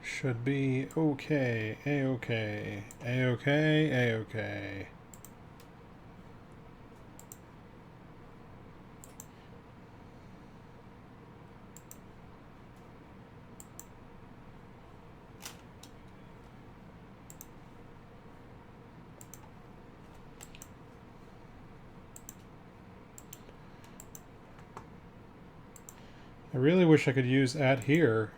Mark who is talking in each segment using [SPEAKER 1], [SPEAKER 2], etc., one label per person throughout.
[SPEAKER 1] Should be okay, a-okay, a-okay, a-okay. I really wish I could use at here.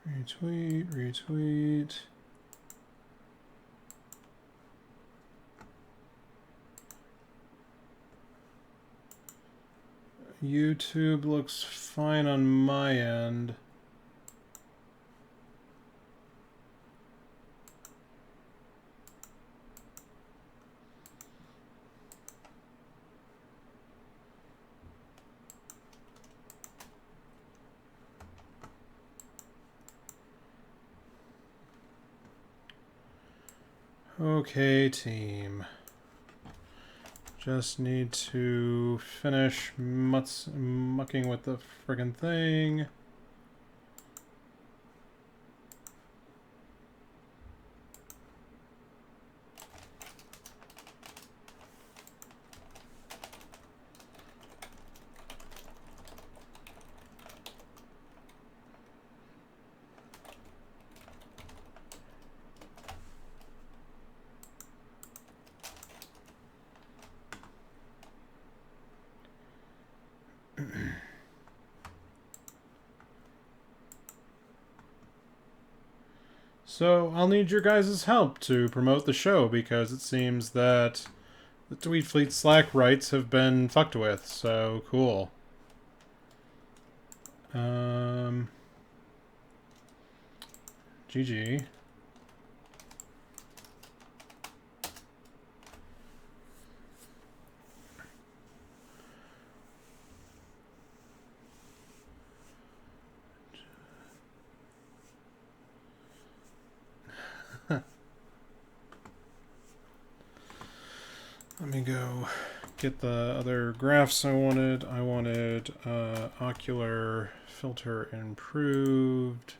[SPEAKER 1] Retweet, retweet. YouTube looks fine on my end. Okay, team. Just need to finish mucking with the friggin' thing. So I'll need your guys' help to promote the show because it seems that the Tweetfleet Slack rights have been fucked with. So cool. GG. Let me go get the other graphs I wanted. I wanted ocular filter improved.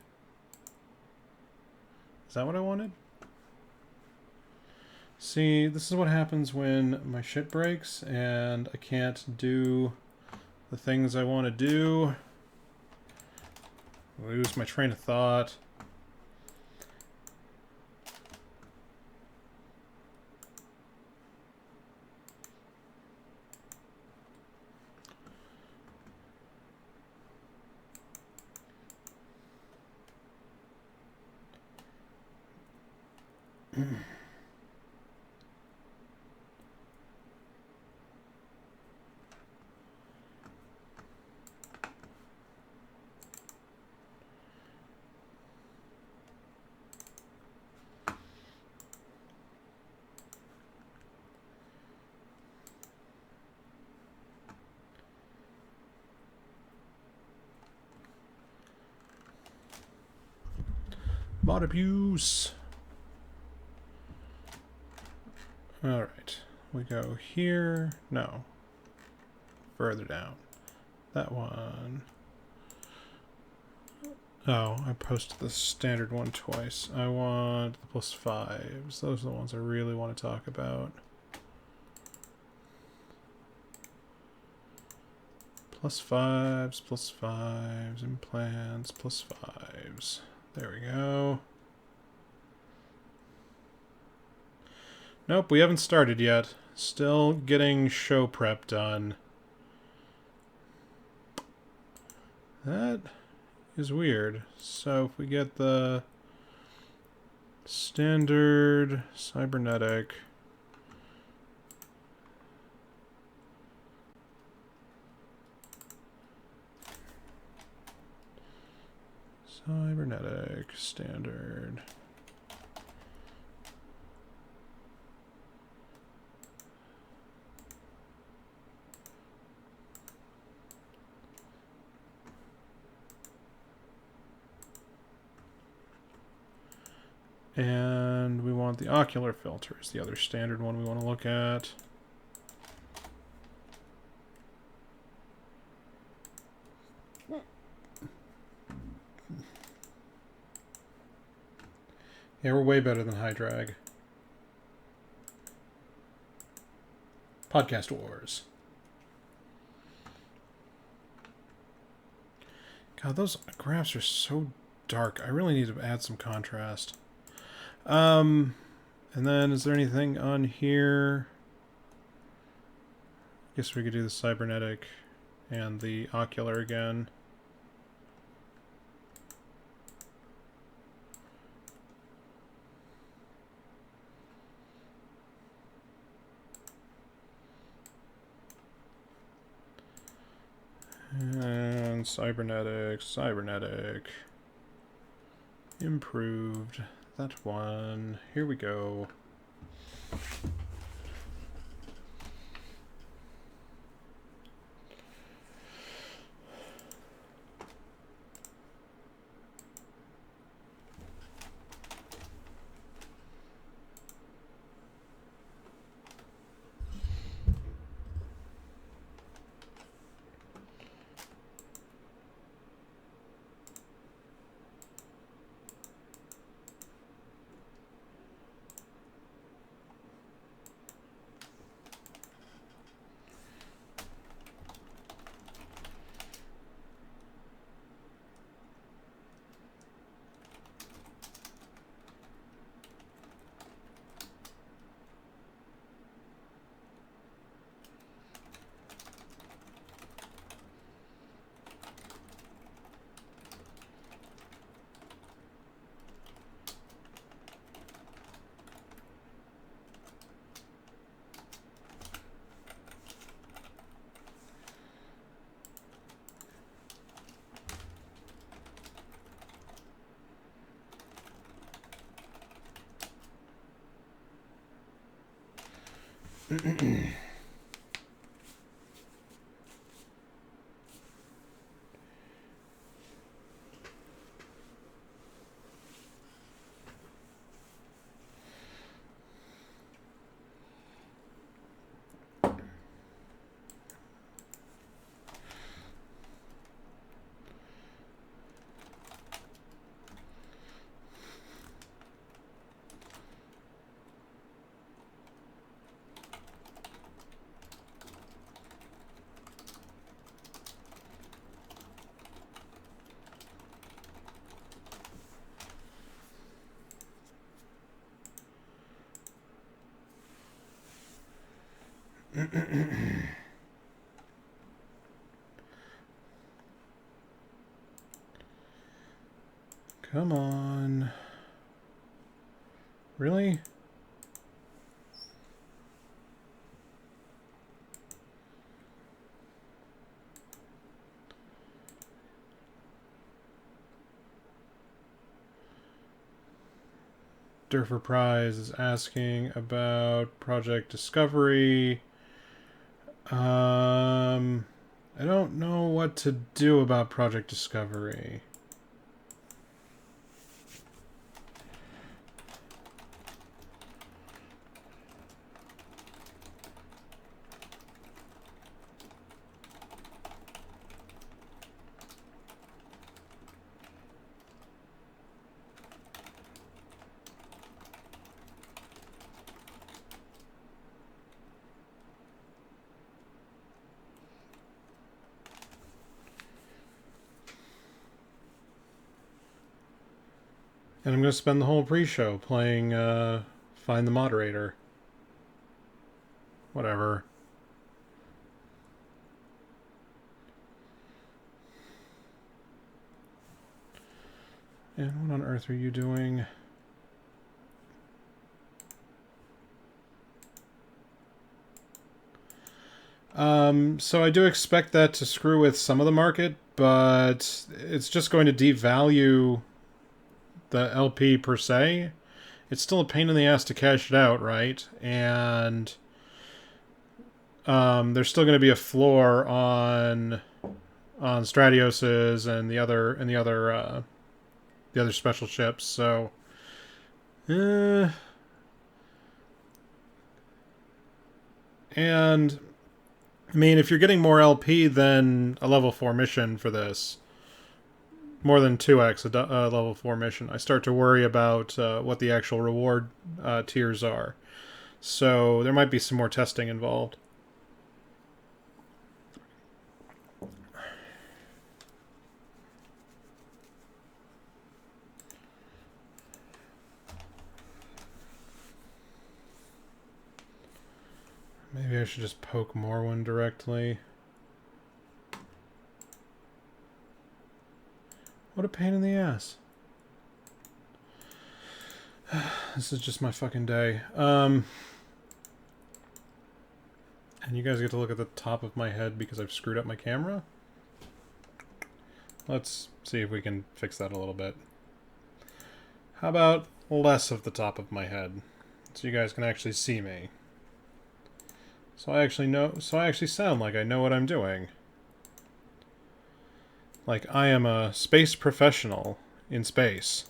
[SPEAKER 1] Is that what I wanted? See, this is what happens when my shit breaks and I can't do the things I want to do. I lose my train of thought. Mod abuse. Alright. We go here. No. Further down. That one. Oh, I posted the standard one twice. I want the +5s. Those are the ones I really want to talk about. +5s, implants, +5s. There we go. Nope, we haven't started yet. Still getting show prep done. That is weird. So if we get the standard cybernetic, standard. And we want the ocular filters, the other standard one we want to look at. Yeah, we're way better than High Drag. Podcast Wars. God, those graphs are so dark. I really need to add some contrast. And then is there anything on here? I guess we could do the cybernetic and the ocular again. And cybernetic, improved, that one, here we go. Come on. Really? Durfer Prize is asking about Project Discovery. I don't know what to do about Project Discovery. And I'm going to spend the whole pre-show playing Find the Moderator. Whatever. And what on earth are you doing? So I do expect that to screw with some of the market, but it's just going to devalue the LP per se. It's still a pain in the ass to cash it out, right? And there's still going to be a floor on Stratios's and the other special ships. So, and I mean, if you're getting more LP than a level 4 mission for this, more than 2x a level 4 mission, I start to worry about what the actual reward tiers are. So there might be some more testing involved. Maybe I should just poke Morwen directly. What a pain in the ass. This is just my fucking day. And you guys get to look at the top of my head because I've screwed up my camera? Let's see if we can fix that a little bit. How about less of the top of my head? So you guys can actually see me. So I actually sound like I know what I'm doing. Like I am a space professional in space.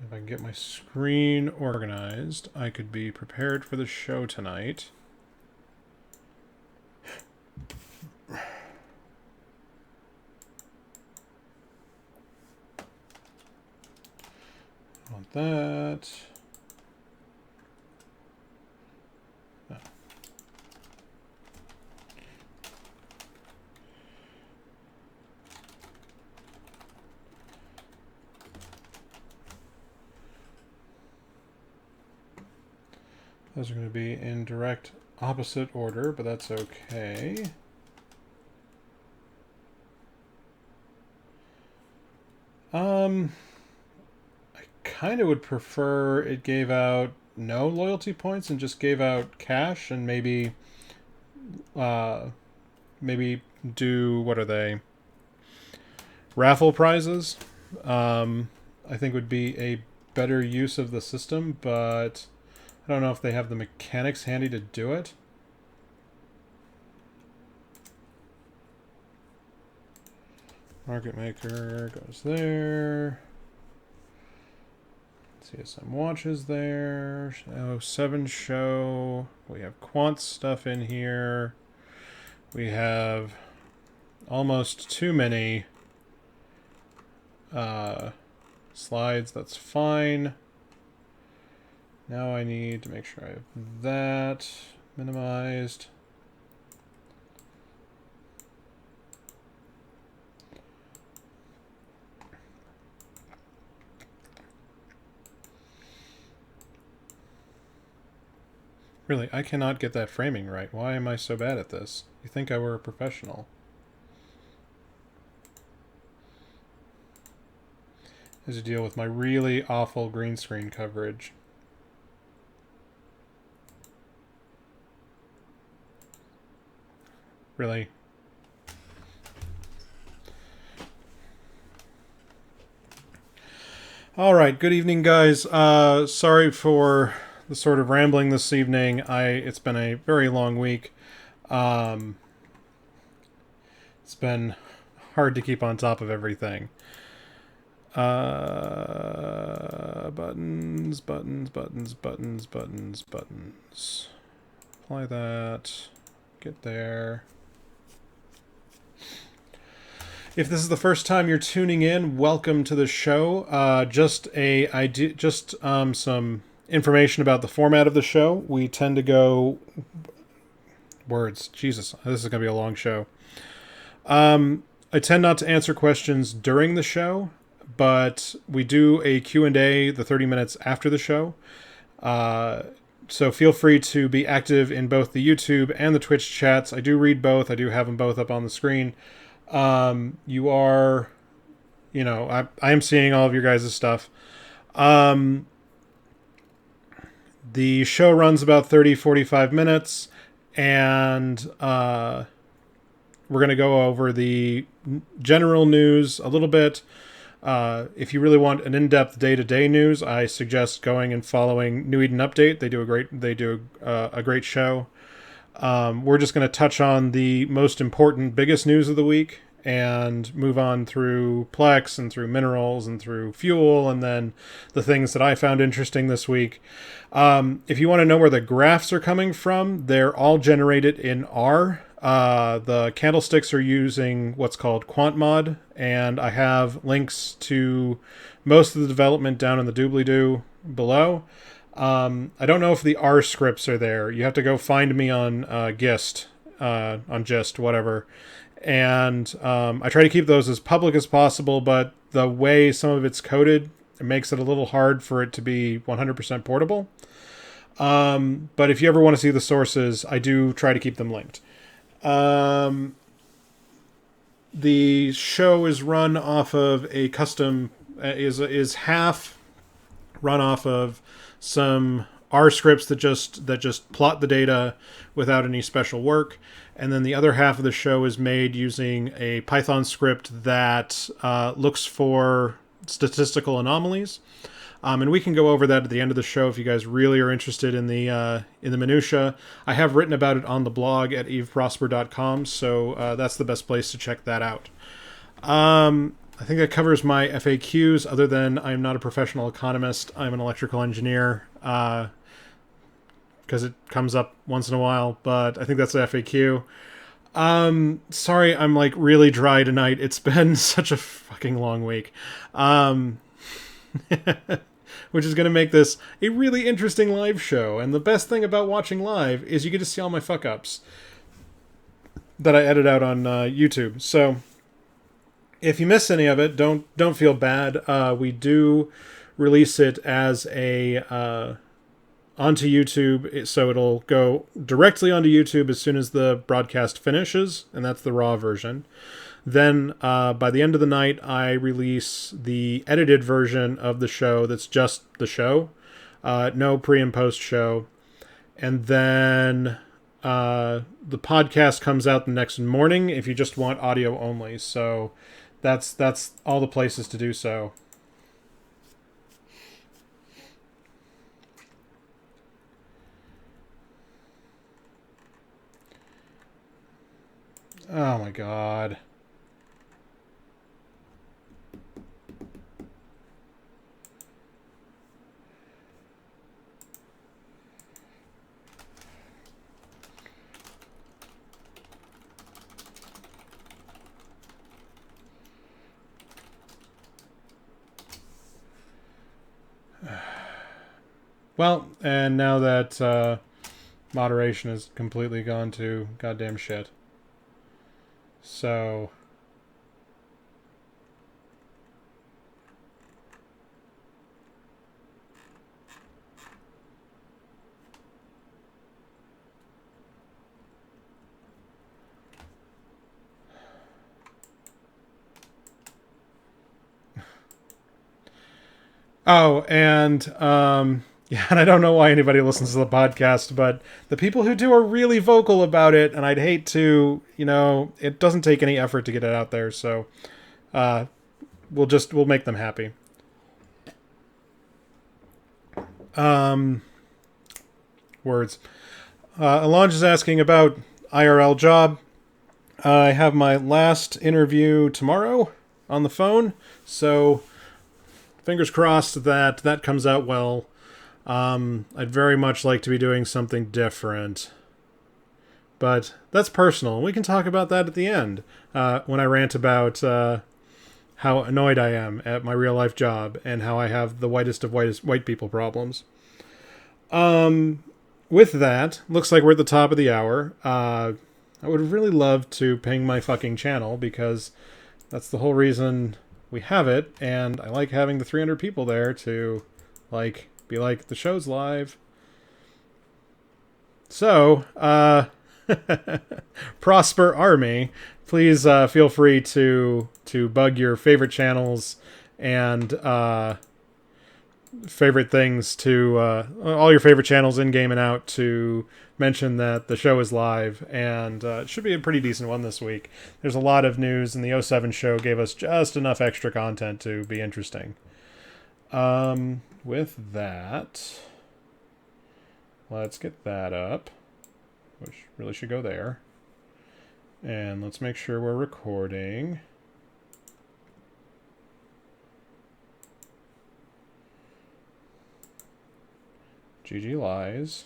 [SPEAKER 1] If I can get my screen organized, I could be prepared for the show tonight. Want that. Oh. Those are going to be in direct opposite order, but that's okay. I kind of would prefer it gave out no loyalty points and just gave out cash and maybe do, what are they? Raffle prizes. I think would be a better use of the system, but I don't know if they have the mechanics handy to do it. Market maker goes there. CSM watches there. Oh, 7 show. We have quant stuff in here. We have almost too many slides. That's fine. Now I need to make sure I have that minimized. Really, I cannot get that framing right. Why am I so bad at this? You think I were a professional. As you deal with my really awful green screen coverage. Really? All right. Good evening, guys. Sorry for the sort of rambling this evening. It's been a very long week. Um, it's been hard to keep on top of everything. Buttons, buttons, buttons, buttons, buttons, buttons. Apply that. Get there. If this is the first time you're tuning in, welcome to the show. Some information about the format of the show. We tend to go words. Jesus, this is gonna be a long show. I tend not to answer questions during the show, but we do a Q&A the 30 minutes after the show. So feel free to be active in both the YouTube and the Twitch chats. I do read both. I do have them both up on the screen. You are, I am seeing all of your guys' stuff. The show runs about 30-45 minutes, and we're going to go over the general news a little bit. If you really want an in-depth day-to-day news, I suggest going and following New Eden Update. They do a great show. We're just going to touch on the most important, biggest news of the week and move on through PLEX and through minerals and through fuel and then the things that I found interesting this week. If you want to know where the graphs are coming from, they're all generated in R. The candlesticks are using what's called QuantMod, and I have links to most of the development down in the doobly-doo below. I don't know if the R scripts are there. You have to go find me on Gist, on Gist, whatever. And I try to keep those as public as possible, but the way some of it's coded, it makes it a little hard for it to be 100% portable. But if you ever want to see the sources, I do try to keep them linked. The show is run off of a custom, is half run off of some R scripts that just plot the data without any special work, and then the other half of the show is made using a Python script that looks for statistical anomalies. And we can go over that at the end of the show if you guys really are interested in the minutia. I have written about it on the blog at eveprosper.com, so that's the best place to check that out. I think that covers my FAQs, other than I'm not a professional economist. I'm an electrical engineer, because it comes up once in a while, but I think that's the FAQ. Sorry, I'm like really dry tonight. It's been such a fucking long week. Which is going to make this a really interesting live show. And the best thing about watching live is you get to see all my fuck-ups that I edit out on YouTube. So if you miss any of it, don't feel bad. We do release it as a onto YouTube, so it'll go directly onto YouTube as soon as the broadcast finishes, and that's the raw version. Then by the end of the night, I release the edited version of the show that's just the show. No pre and post show. And then the podcast comes out the next morning if you just want audio only. So that's all the places to do so. Oh my god. Well, and now that moderation has completely gone to goddamn shit. So Oh, and yeah, and I don't know why anybody listens to the podcast, but the people who do are really vocal about it, and I'd hate to, it doesn't take any effort to get it out there, so uh, we'll make them happy. Words. Alonge is asking about IRL job. I have my last interview tomorrow on the phone, so fingers crossed that that comes out well. I'd very much like to be doing something different, but that's personal. We can talk about that at the end when I rant about how annoyed I am at my real life job and how I have the whitest of white people problems. With that, looks like we're at the top of the hour. I would really love to ping my fucking channel because that's the whole reason we have it, and I like having the 300 people there to be like, the show's live. So, Prosper Army, please feel free to bug your favorite channels and favorite things to all your favorite channels in game and out to mention that the show is live, and it should be a pretty decent one this week. There's a lot of news, and the 07 show gave us just enough extra content to be interesting. With that, let's get that up, which really should go there. And let's make sure we're recording. GG Lies.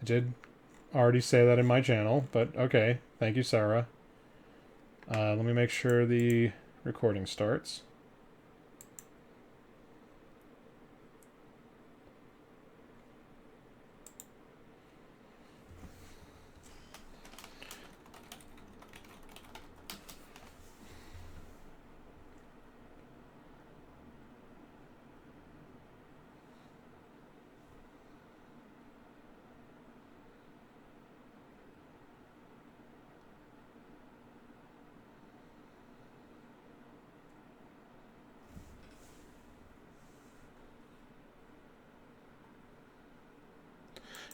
[SPEAKER 1] I did already say that in my channel, but okay. Thank you, Sarah. Let me make sure the recording starts.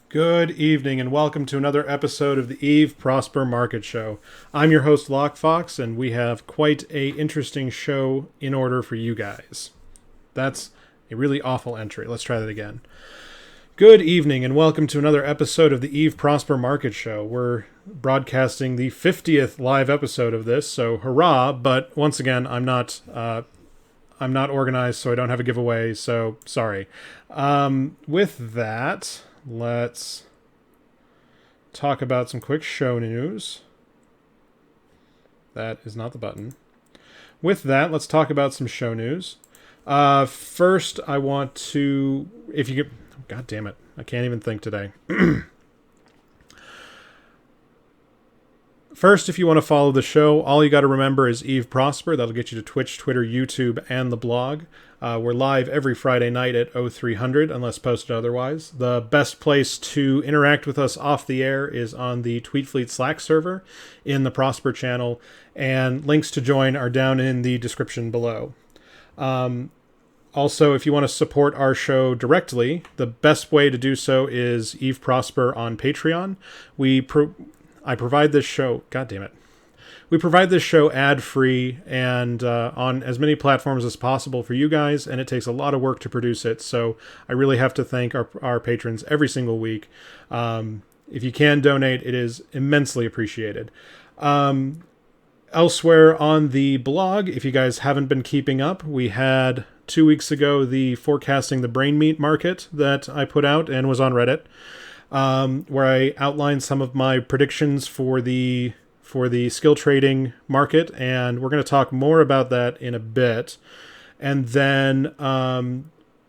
[SPEAKER 1] Good evening and welcome to another episode of the Eve Prosper Market Show. I'm your host Lockefox, and we have quite a interesting show in order for you guys. That's a really awful entry. Let's try that again. Good evening and welcome to another episode of the Eve Prosper Market Show. We're broadcasting the 50th live episode of this, so hurrah, but once again, I'm not organized, so I don't have a giveaway, so sorry. With that, let's talk about some quick show news. That is not the button. With that, let's talk about some show news. First, I want to, if you could, God damn it, I can't even think today. First, if you want to follow the show, all you got to remember is Eve Prosper. That'll get you to Twitch, Twitter, YouTube, and the blog. We're live every Friday night at 0300, unless posted otherwise. The best place to interact with us off the air is on the Tweetfleet Slack server in the Prosper channel, and links to join are down in the description below. Also, if you want to support our show directly, the best way to do so is Eve Prosper on Patreon. I provide this show, God damn it. We provide this show ad-free and on as many platforms as possible for you guys, and it takes a lot of work to produce it, so I really have to thank our patrons every single week. If you can donate, it is immensely appreciated. Elsewhere on the blog, if you guys haven't been keeping up, we had 2 weeks ago the Forecasting the Brain Meat market that I put out and was on Reddit, where I outlined some of my predictions for the skill trading market, and we're going to talk more about that in a bit. And then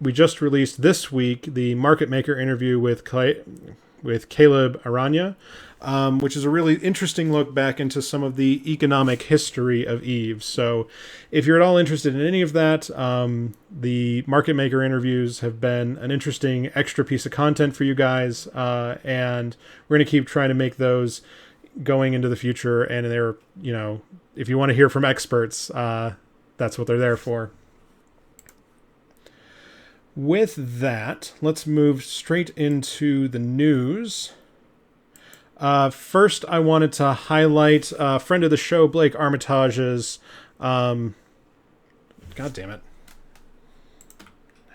[SPEAKER 1] we just released this week the Market Maker interview with Caleb Aranya, which is a really interesting look back into some of the economic history of Eve. So if you're at all interested in any of that, the Market Maker interviews have been an interesting extra piece of content for you guys, and we're going to keep trying to make those going into the future, and they're, if you want to hear from experts, that's what they're there for. With that, let's move straight into the news. First, I wanted to highlight a friend of the show, Blake Armitage's... God damn it.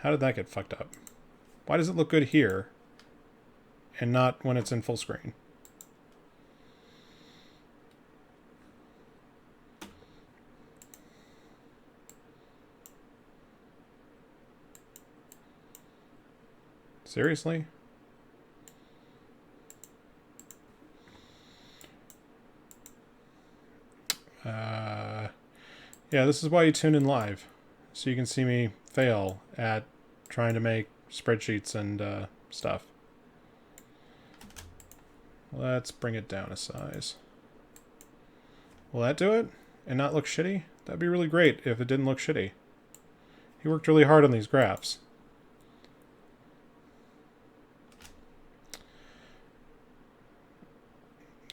[SPEAKER 1] How did that get fucked up? Why does it look good here and not when it's in full screen? Seriously? Yeah, this is why you tune in live. So you can see me fail at trying to make spreadsheets and stuff. Let's bring it down a size. Will that do it? And not look shitty? That'd be really great if it didn't look shitty. He worked really hard on these graphs.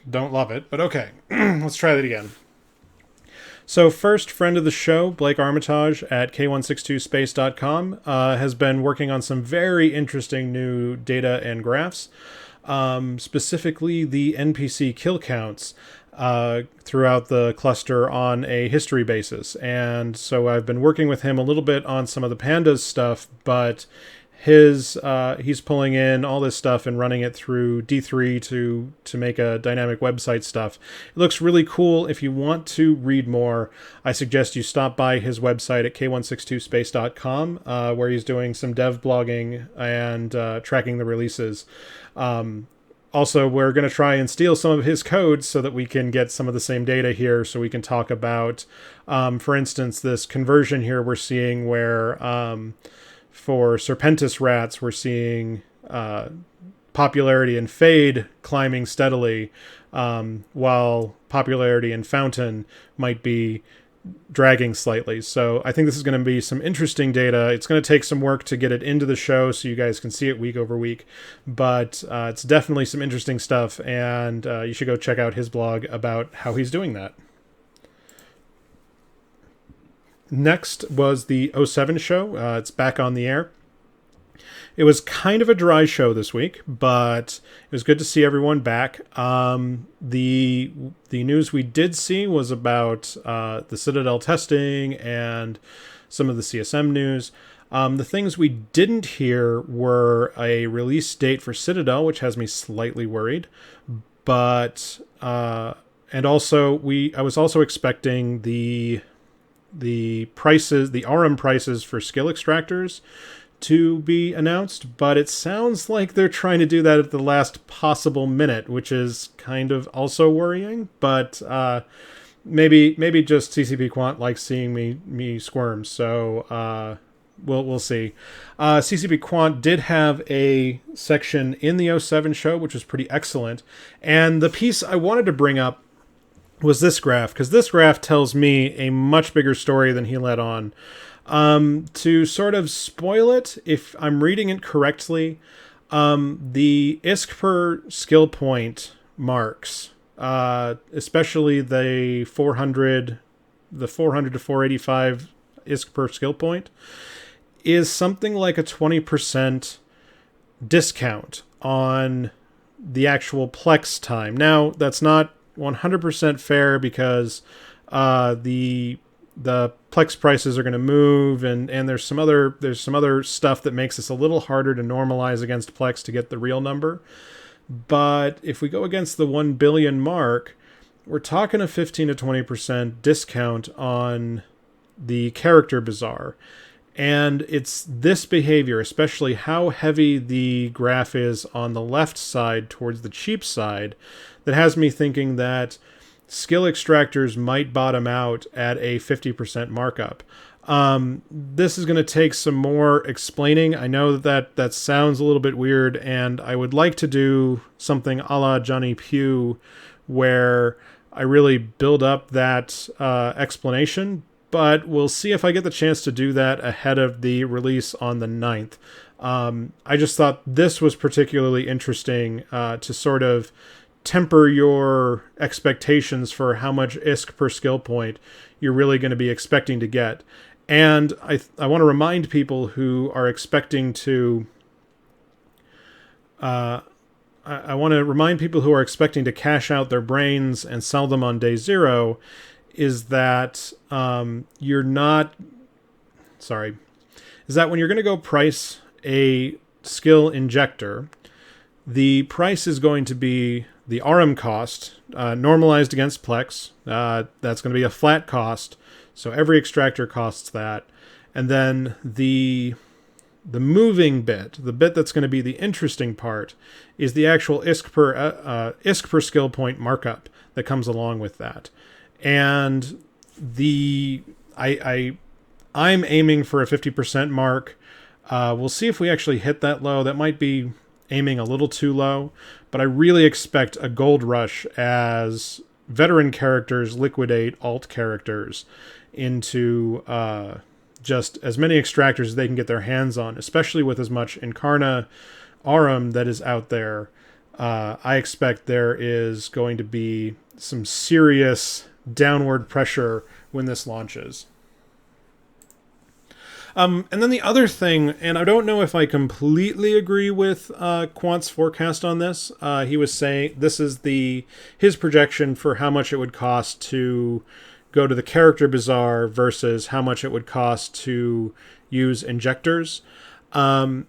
[SPEAKER 1] Don't love it, but okay. Let's try that again. So first, friend of the show, Blake Armitage at K162space.com has been working on some very interesting new data and graphs, specifically the NPC kill counts throughout the cluster on a history basis. And so I've been working with him a little bit on some of the pandas stuff, but he's pulling in all this stuff and running it through D3 to make a dynamic website stuff. It looks really cool. If you want to read more, I suggest you stop by his website at k162space.com, where he's doing some dev blogging and tracking the releases. Also, we're going to try and steal some of his code so that we can get some of the same data here, so we can talk about, for instance, this conversion here we're seeing where... for Serpentis rats, we're seeing popularity and fade climbing steadily, while popularity and fountain might be dragging slightly. So I think this is going to be some interesting data. It's going to take some work to get it into the show so you guys can see it week over week, but it's definitely some interesting stuff, and you should go check out his blog about how he's doing that. Next was the 07 show. It's back on the air. It was kind of a dry show this week, but it was good to see everyone back. The news we did see was about the Citadel testing and some of the CSM news. The things we didn't hear were a release date for Citadel, which has me slightly worried. But and also I was also expecting the prices, the RM prices for skill extractors to be announced, but it sounds like they're trying to do that at the last possible minute, which is kind of also worrying. But maybe just CCP Quant likes seeing me squirm, so we'll see. CCP Quant did have a section in the 07 show, which was pretty excellent, and the piece I wanted to bring up was this graph, because this graph tells me a much bigger story than he let on. To sort of spoil it, if I'm reading it correctly, the ISK per skill point marks, especially the 400 to 485 ISK per skill point, is something like a 20% discount on the actual PLEX time. Now, that's not 100% fair because the PLEX prices are going to move, and there's some other stuff that makes this a little harder to normalize against PLEX to get the real number. But if we go against the 1 billion mark, we're talking a 15 to 20% discount on the character bazaar. And it's this behavior, especially how heavy the graph is on the left side towards the cheap side, that has me thinking that skill extractors might bottom out at a 50% markup. This is going to take some more explaining. I know that sounds a little bit weird, and I would like to do something a la Johnny Pugh, where I really build up that explanation, but we'll see if I get the chance to do that ahead of the release on the 9th. I just thought this was particularly interesting to sort of temper your expectations for how much ISK per skill point you're really going to be expecting to get. And I want to remind people who are expecting to I want to remind people who are expecting to cash out their brains and sell them on day zero is that you're not sorry is that when you're going to go price a skill injector, the price is going to be the RM cost normalized against PLEX. That's going to be a flat cost, so every extractor costs that. And then the moving bit, the bit that's going to be the interesting part, is the actual ISK per skill point markup that comes along with that. And I'm aiming for a 50% mark. We'll see if we actually hit that low. That might be aiming a little too low, but I really expect a gold rush as veteran characters liquidate alt characters into just as many extractors as they can get their hands on, especially with as much Incarna Aurum that is out there. I expect there is going to be some serious downward pressure when this launches. And then the other thing, and I don't know if I completely agree with Quant's forecast on this. He was saying this is his projection for how much it would cost to go to the character bazaar versus how much it would cost to use injectors. And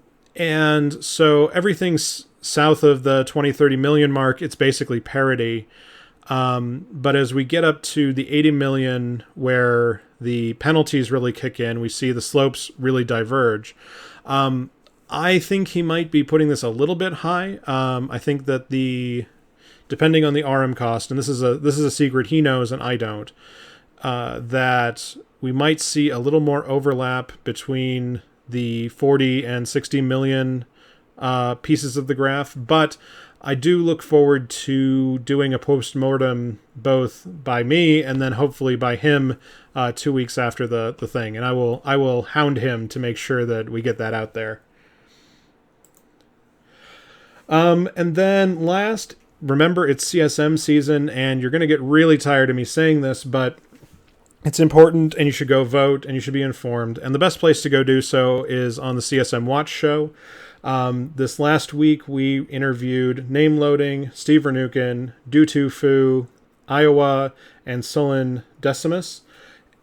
[SPEAKER 1] so everything's south of the 20-30 million mark. It's basically parity. But as we get up to the 80 million, where the penalties really kick in, we see the slopes really diverge. I think he might be putting this a little bit high. I think that depending on the RM cost, and this is a secret he knows and I don't, that we might see a little more overlap between the 40 and 60 million pieces of the graph, but I do look forward to doing a post-mortem both by me and then hopefully by him 2 weeks after the thing. And I will hound him to make sure that we get that out there. And then last, remember it's CSM season, and you're going to get really tired of me saying this, but it's important, and you should go vote, and you should be informed. And the best place to go do so is on the CSM Watch Show. This last week, we interviewed Name Loading, Steve Vernukin, Du Fu, Iowa, and Sullen Decimus,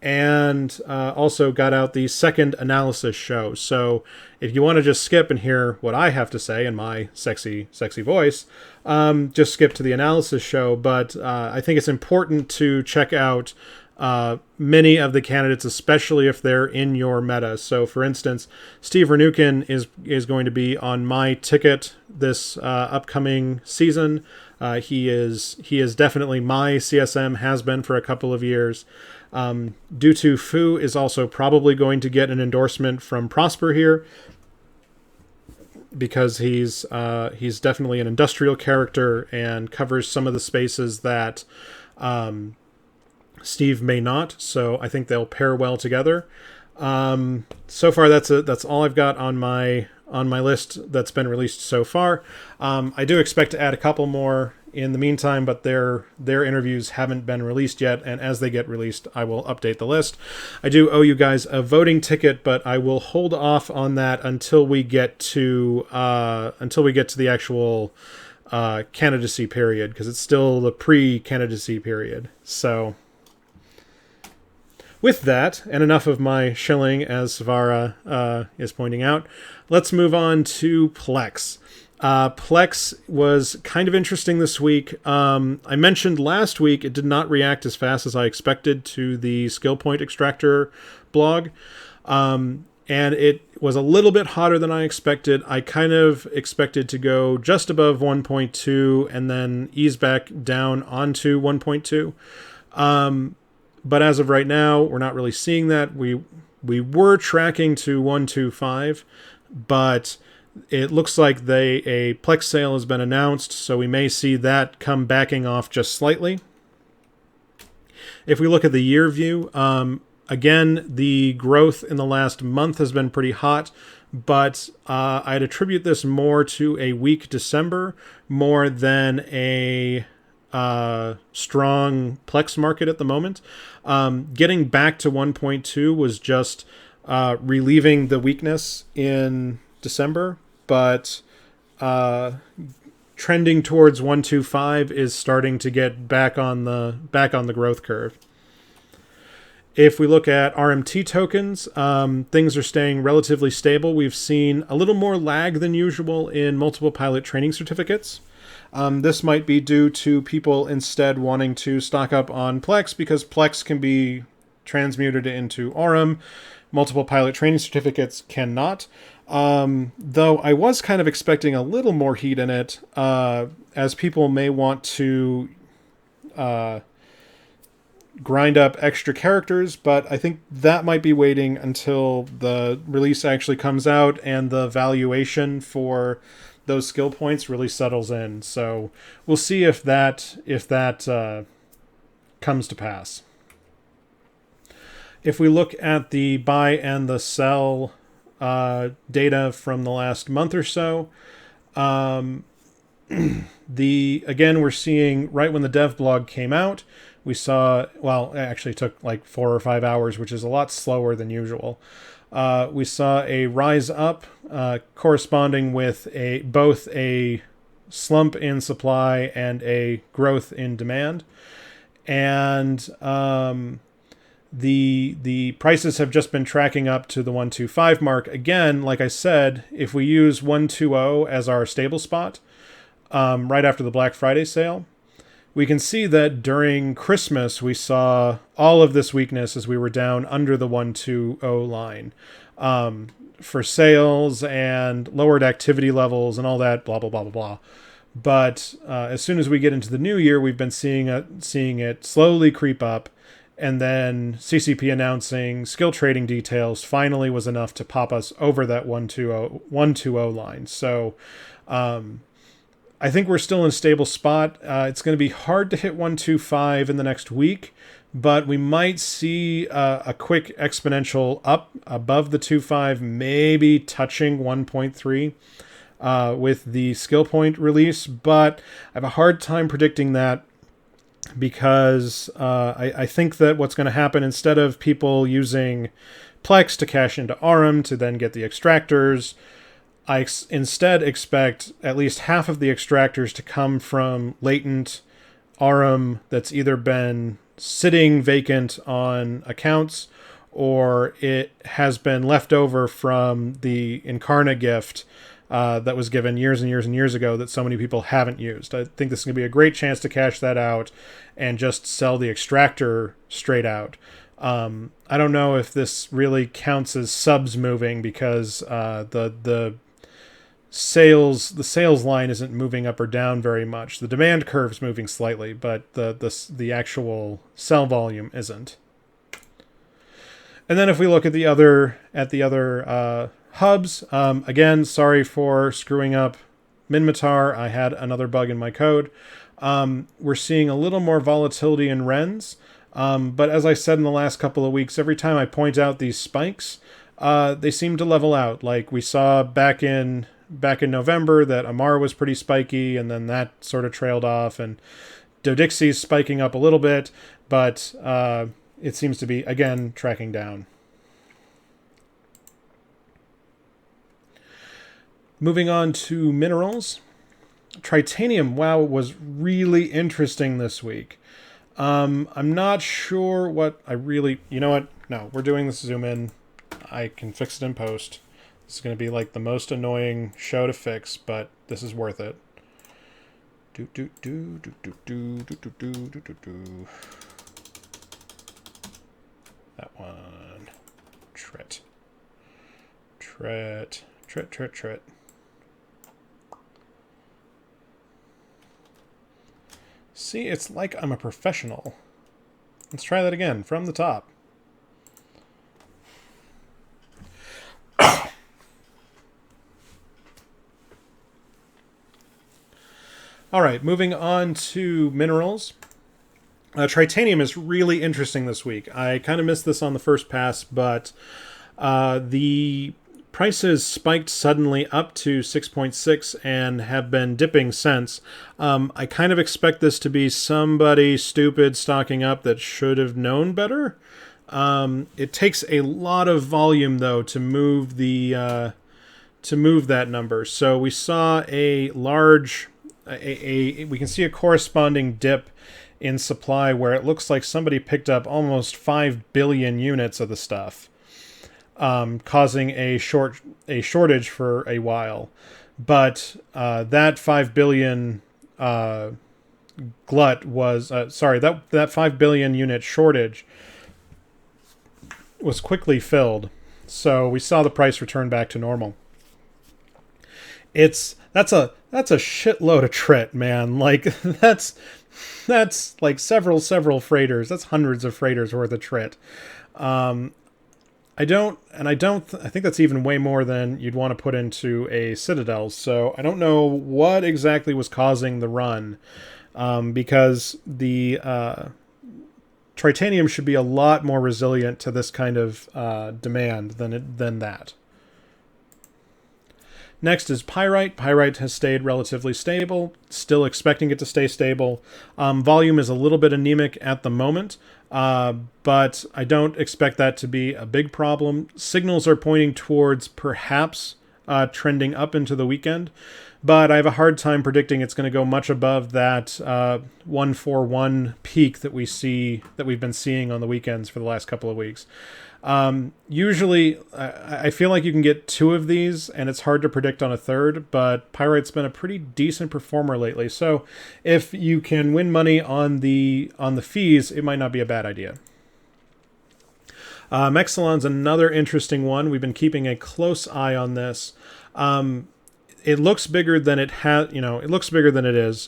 [SPEAKER 1] and also got out the second analysis show. So if you want to just skip and hear what I have to say in my sexy, sexy voice, just skip to the analysis show. But I think it's important to check out many of the candidates, especially if they're in your meta. So, for instance, Steve Vernukin is going to be on my ticket this upcoming season. He is definitely my CSM, has been for a couple of years. Du Fu is also probably going to get an endorsement from Prosper here, because he's definitely an industrial character and covers some of the spaces that Steve may not, so I think they'll pair well together. So far, that's all I've got on my list that's been released so far. I do expect to add a couple more in the meantime, but their interviews haven't been released yet, and as they get released, I will update the list. I do owe you guys a voting ticket, but I will hold off on that until we get to the actual candidacy period, because it's still the pre-candidacy period. So, with that, and enough of my shilling, as Savara is pointing out, let's move on to PLEX. PLEX was kind of interesting this week. I mentioned last week it did not react as fast as I expected to the skill point extractor blog. And it was a little bit hotter than I expected. I kind of expected to go just above 1.2 and then ease back down onto 1.2. But as of right now, we're not really seeing that. We were tracking to 125, but it looks like a PLEX sale has been announced, so we may see that come backing off just slightly. If we look at the year view, again, the growth in the last month has been pretty hot, but I'd attribute this more to a weak December more than a strong Plex market at the moment. Getting back to 1.2 was just relieving the weakness in December, but trending towards 1.25 is starting to get back on the growth curve. If we look at RMT tokens, things are staying relatively stable. We've seen a little more lag than usual in multiple pilot training certificates. This might be due to people instead wanting to stock up on Plex because Plex can be transmuted into Aurum. Multiple pilot training certificates cannot. Though I was kind of expecting a little more heat in it, as people may want to grind up extra characters, but I think that might be waiting until the release actually comes out and the valuation for those skill points really settles in. So we'll see if that comes to pass. If we look at the buy and the sell data from the last month or so, again, we're seeing right when the dev blog came out, we saw, well, it actually took like 4 or 5 hours, which is a lot slower than usual. We saw a rise up corresponding with both a slump in supply and a growth in demand. And the prices have just been tracking up to the 125 mark. Again, like I said, if we use 120 as our stable spot right after the Black Friday sale, we can see that during Christmas, we saw all of this weakness as we were down under the 120 line for sales and lowered activity levels and all that, blah, blah, blah, blah, blah. But as soon as we get into the new year, we've been seeing it slowly creep up. And then CCP announcing skill trading details finally was enough to pop us over that 120 line. So I think we're still in a stable spot. It's going to be hard to hit 125 in the next week, but we might see a quick exponential up above the 2.5, maybe touching 1.3 with the skill point release. But I have a hard time predicting that because I think that what's going to happen, instead of people using Plex to cash into Aurum to then get the extractors, I instead expect at least half of the extractors to come from latent Aurum that's either been sitting vacant on accounts or it has been left over from the Incarna gift that was given years and years and years ago that so many people haven't used. I think this is going to be a great chance to cash that out and just sell the extractor straight out. I don't know if this really counts as subs moving because the sales line isn't moving up or down very much. The demand curve's moving slightly, but the actual sell volume isn't. And then if we look at the other hubs, again, sorry for screwing up Minmatar. I had another bug in my code. We're seeing a little more volatility in Rens, but as I said in the last couple of weeks, every time I point out these spikes, they seem to level out. Like we saw back in November that Amara was pretty spiky, and then that sort of trailed off, and Dodixie's spiking up a little bit, but it seems to be, again, tracking down. Moving on to minerals. Tritanium, wow, was really interesting this week. I'm not sure what I really... You know what? No, we're doing this zoom in. I can fix it in post. It's going to be like the most annoying show to fix, but this is worth it. That one. Tret. See, it's like I'm a professional. Let's try that again from the top. All right, moving on to minerals. Tritanium is really interesting this week. I kind of missed this on the first pass, but the prices spiked suddenly up to 6.6 and have been dipping since. I kind of expect this to be somebody stupid stocking up that should have known better. It takes a lot of volume though to move that number. So we saw a large, we can see a corresponding dip in supply where it looks like somebody picked up almost 5 billion units of the stuff, causing a shortage for a while. But that 5 billion glut was that 5 billion unit shortage was quickly filled. So we saw the price return back to normal. That's a shitload of trit, man. Like that's like several freighters. That's hundreds of freighters worth of trit. I think that's even way more than you'd want to put into a Citadel. So I don't know what exactly was causing the run, because the Tritanium should be a lot more resilient to this kind of demand than that. Next is Pyrite. Pyrite has stayed relatively stable, still expecting it to stay stable. Volume is a little bit anemic at the moment, but I don't expect that to be a big problem. Signals are pointing towards perhaps trending up into the weekend, but I have a hard time predicting it's going to go much above that 141 peak that we've been seeing on the weekends for the last couple of weeks. Usually, I feel like you can get 2 of these, and it's hard to predict on a third, but Pyrite's been a pretty decent performer lately. So if you can win money on the fees, it might not be a bad idea. Mexilon's another interesting one. We've been keeping a close eye on this. It looks bigger than it has. It looks bigger than it is.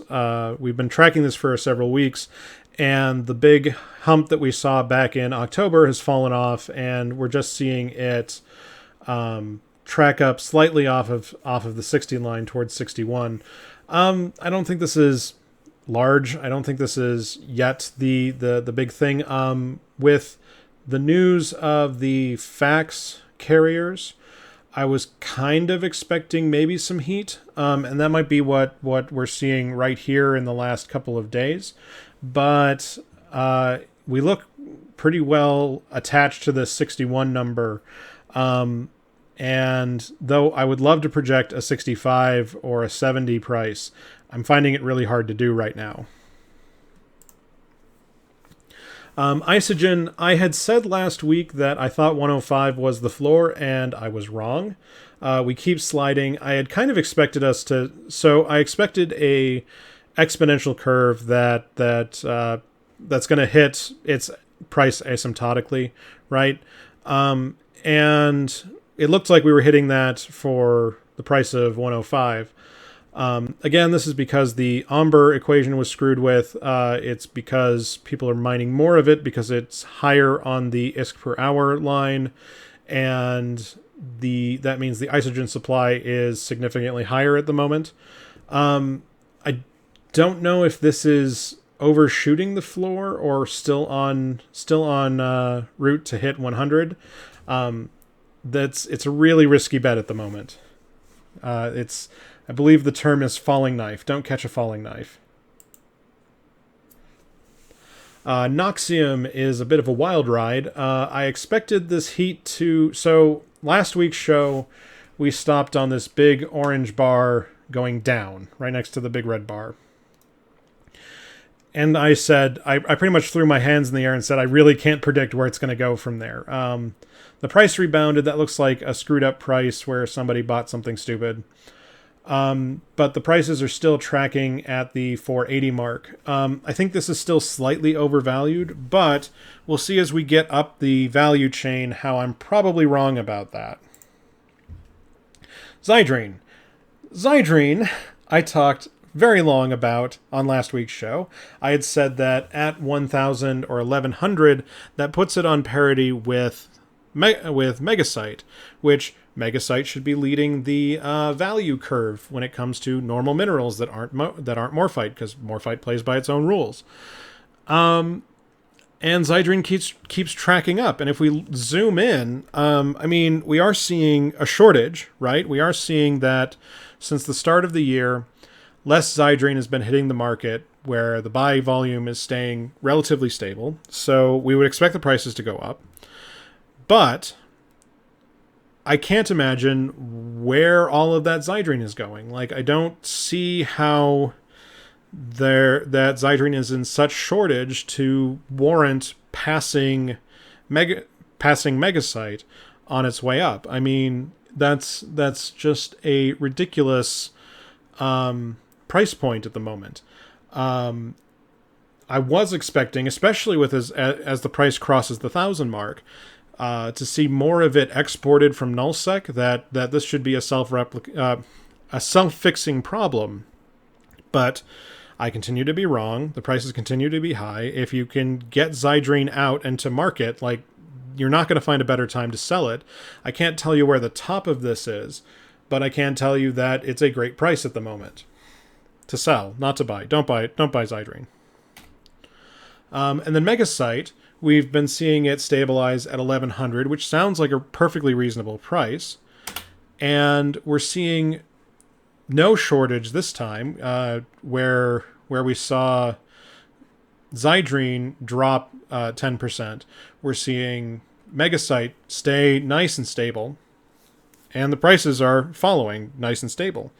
[SPEAKER 1] We've been tracking this for several weeks, and the big hump that we saw back in October has fallen off, and we're just seeing it track up slightly off of the 60 line towards 61. I don't think this is large. I don't think this is yet the big thing. With the news of the fax carriers, I was kind of expecting maybe some heat, and that might be what we're seeing right here in the last couple of days. But we look pretty well attached to the 61 number. And though I would love to project a 65 or a 70 price, I'm finding it really hard to do right now. Isogen, I had said last week that I thought 105 was the floor, and I was wrong. We keep sliding. I had kind of expected I expected a exponential curve that's going to hit its price asymptotically, right? And it looked like we were hitting that for the price of 105. Again, this is because the Amber equation was screwed with. It's because people are mining more of it because it's higher on the ISK per hour line, and that means the Isogen supply is significantly higher at the moment. I don't know if this is overshooting the floor or still on route to hit 100. It's a really risky bet at the moment. I believe the term is falling knife. Don't catch a falling knife. Noxium is a bit of a wild ride. I expected this heat so last week's show, we stopped on this big orange bar going down right next to the big red bar. And I said, I pretty much threw my hands in the air and said, I really can't predict where it's going to go from there. The price rebounded. That looks like a screwed up price where somebody bought something stupid. But the prices are still tracking at the 480 mark. I think this is still slightly overvalued, but we'll see as we get up the value chain how I'm probably wrong about that. Zydrene, I talked very long about on last week's show. I had said that at 1,000 or 1,100, that puts it on parity with Megasite, which Megasite should be leading the value curve when it comes to normal minerals that aren't Morphite, because Morphite plays by its own rules. And And Zydrine keeps tracking up. And if we zoom in, I mean, we are seeing a shortage, right? We are seeing that since the start of the year, less Zydrine has been hitting the market, where the buy volume is staying relatively stable. So we would expect the prices to go up. But I can't imagine where all of that Zydrine is going. Like, I don't see how that Zydrine is in such shortage to warrant passing Megasite on its way up. I mean, that's just a ridiculous price point at the moment. I was expecting, especially with as the price crosses the 1,000 mark, to see more of it exported from nullsec. That this should be a self-fixing problem, but I continue to be wrong. The prices continue to be high. If you can get Zydrine out and to market, like, you're not going to find a better time to sell it. I can't tell you where the top of this is, but I can tell you that it's a great price at the moment to sell, not to buy. Don't buy Zydrine. And then Megasite, we've been seeing it stabilize at 1,100, which sounds like a perfectly reasonable price. And we're seeing no shortage this time, where we saw Zydrine drop 10%. We're seeing Megasite stay nice and stable, and the prices are following nice and stable.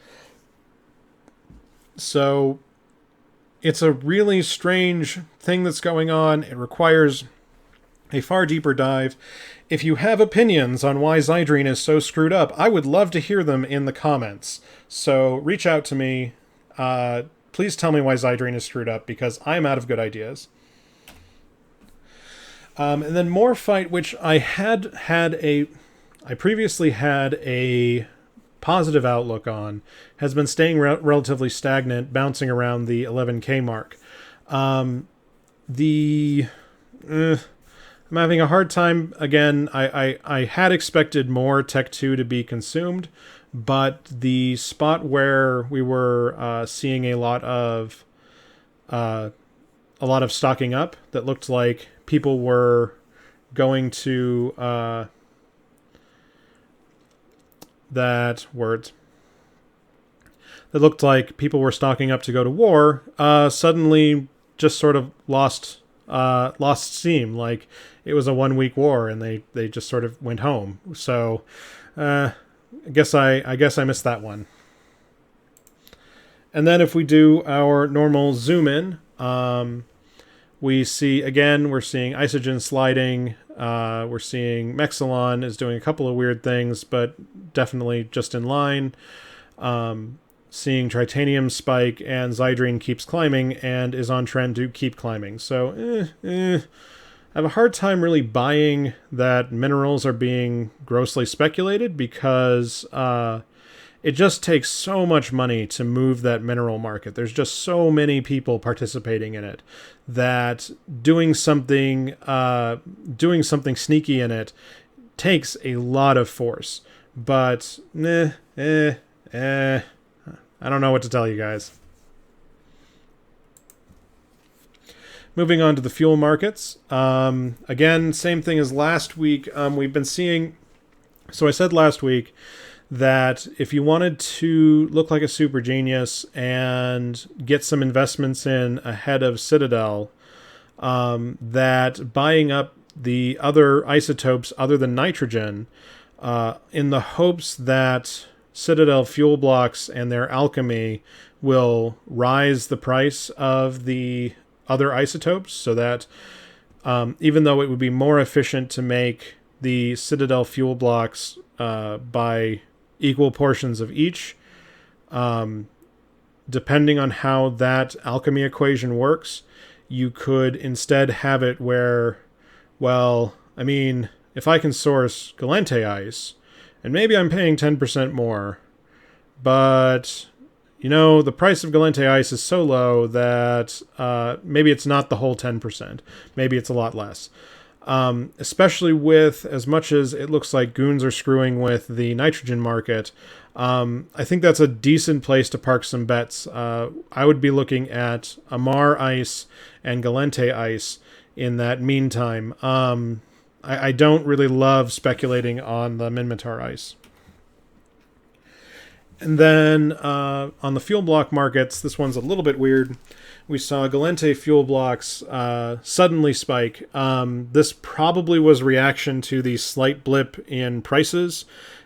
[SPEAKER 1] So it's a really strange thing that's going on. It requires a far deeper dive. If you have opinions on why Zydrine is so screwed up, I would love to hear them in the comments. So reach out to me. Please tell me why Zydrine is screwed up, because I'm out of good ideas. And then Morphite, which I previously had a positive outlook on, has been staying relatively stagnant, bouncing around the 11K mark. I'm having a hard time. Again, I had expected more Tech 2 to be consumed, but the spot where we were seeing a lot of stocking up, that looked like people were going to that looked like people were stocking up to go to war, suddenly just sort of lost steam. Like, it was a 1-week war and they just sort of went home. So I guess I missed that one. And then if we do our normal zoom in, we see, again, we're seeing Isogen sliding. We're seeing Mexilon is doing a couple of weird things, but definitely just in line. Seeing Tritanium spike, and Zydrine keeps climbing and is on trend to keep climbing. So, I have a hard time really buying that minerals are being grossly speculated, because it just takes so much money to move that mineral market. There's just so many people participating in it that doing something sneaky in it takes a lot of force. But I don't know what to tell you guys. Moving on to the fuel markets. Again, same thing as last week. We've been seeing... So I said last week that if you wanted to look like a super genius and get some investments in ahead of Citadel, that buying up the other isotopes other than nitrogen, in the hopes that Citadel fuel blocks and their alchemy will rise the price of the other isotopes, so that even though it would be more efficient to make the Citadel fuel blocks by equal portions of each, depending on how that alchemy equation works, you could instead have it where, well, I mean, if I can source Galente ice, and maybe I'm paying 10% more, but, you know, the price of Galente ice is so low that maybe it's not the whole 10%. Maybe it's a lot less. Especially with as much as it looks like goons are screwing with the nitrogen market, I think that's a decent place to park some bets. I would be looking at Amar ice and Galente ice in that meantime. I don't really love speculating on the Minmatar ice. And then on the fuel block markets, this one's a little bit weird. We saw Galente fuel blocks suddenly spike. This probably was reaction to the slight blip in prices,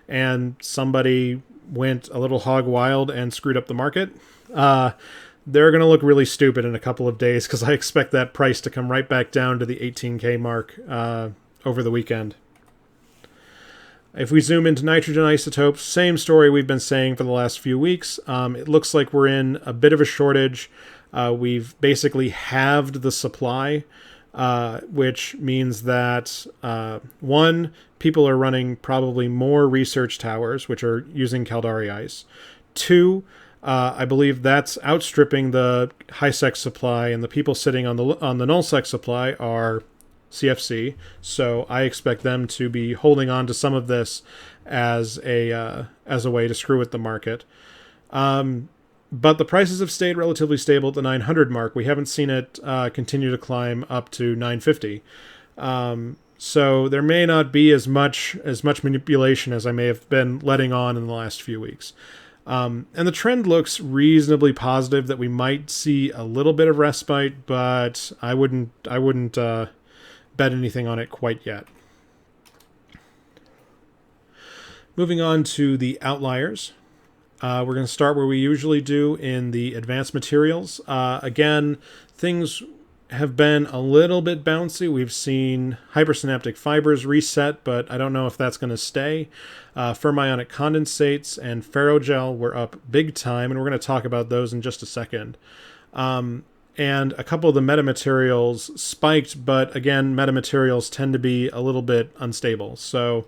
[SPEAKER 1] and somebody went a little hog wild and screwed up the market. They're going to look really stupid in a couple of days because I expect that price to come right back down to the 18K mark over the weekend. If we zoom into nitrogen isotopes, same story we've been saying for the last few weeks. It looks like we're in a bit of a shortage. We've basically halved the supply, which means that, one, people are running probably more research towers, which are using Caldari ice. Two, I believe that's outstripping the high-sec supply, and the people sitting on the null-sec supply are CFC, so I expect them to be holding on to some of this as a way to screw with the market. But the prices have stayed relatively stable at the 900 mark. We haven't seen it continue to climb up to 950. So there may not be as much manipulation as I may have been letting on in the last few weeks. And the trend looks reasonably positive that we might see a little bit of respite, but I wouldn't bet anything on it quite yet. Moving on to the outliers. We're going to start where we usually do in the advanced materials. Again, things have been a little bit bouncy. We've seen hypersynaptic fibers reset, but I don't know if that's going to stay. Fermionic condensates and ferrogel were up big time, and we're going to talk about those in just a second. And a couple of the metamaterials spiked, but again, metamaterials tend to be a little bit unstable. So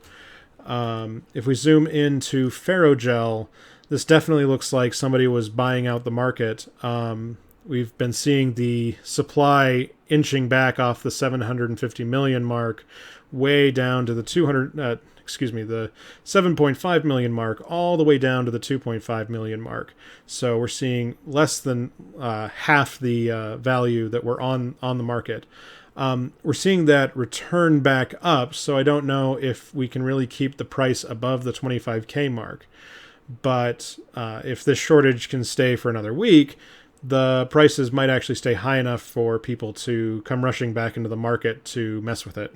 [SPEAKER 1] if we zoom into ferrogel, this definitely looks like somebody was buying out the market. We've been seeing the supply inching back off the 750 million mark, way down to the the 7.5 million mark, all the way down to the 2.5 million mark. So we're seeing less than half the value that we're on the market. We're seeing that return back up, so I don't know if we can really keep the price above the 25K mark. But if this shortage can stay for another week, the prices might actually stay high enough for people to come rushing back into the market to mess with it.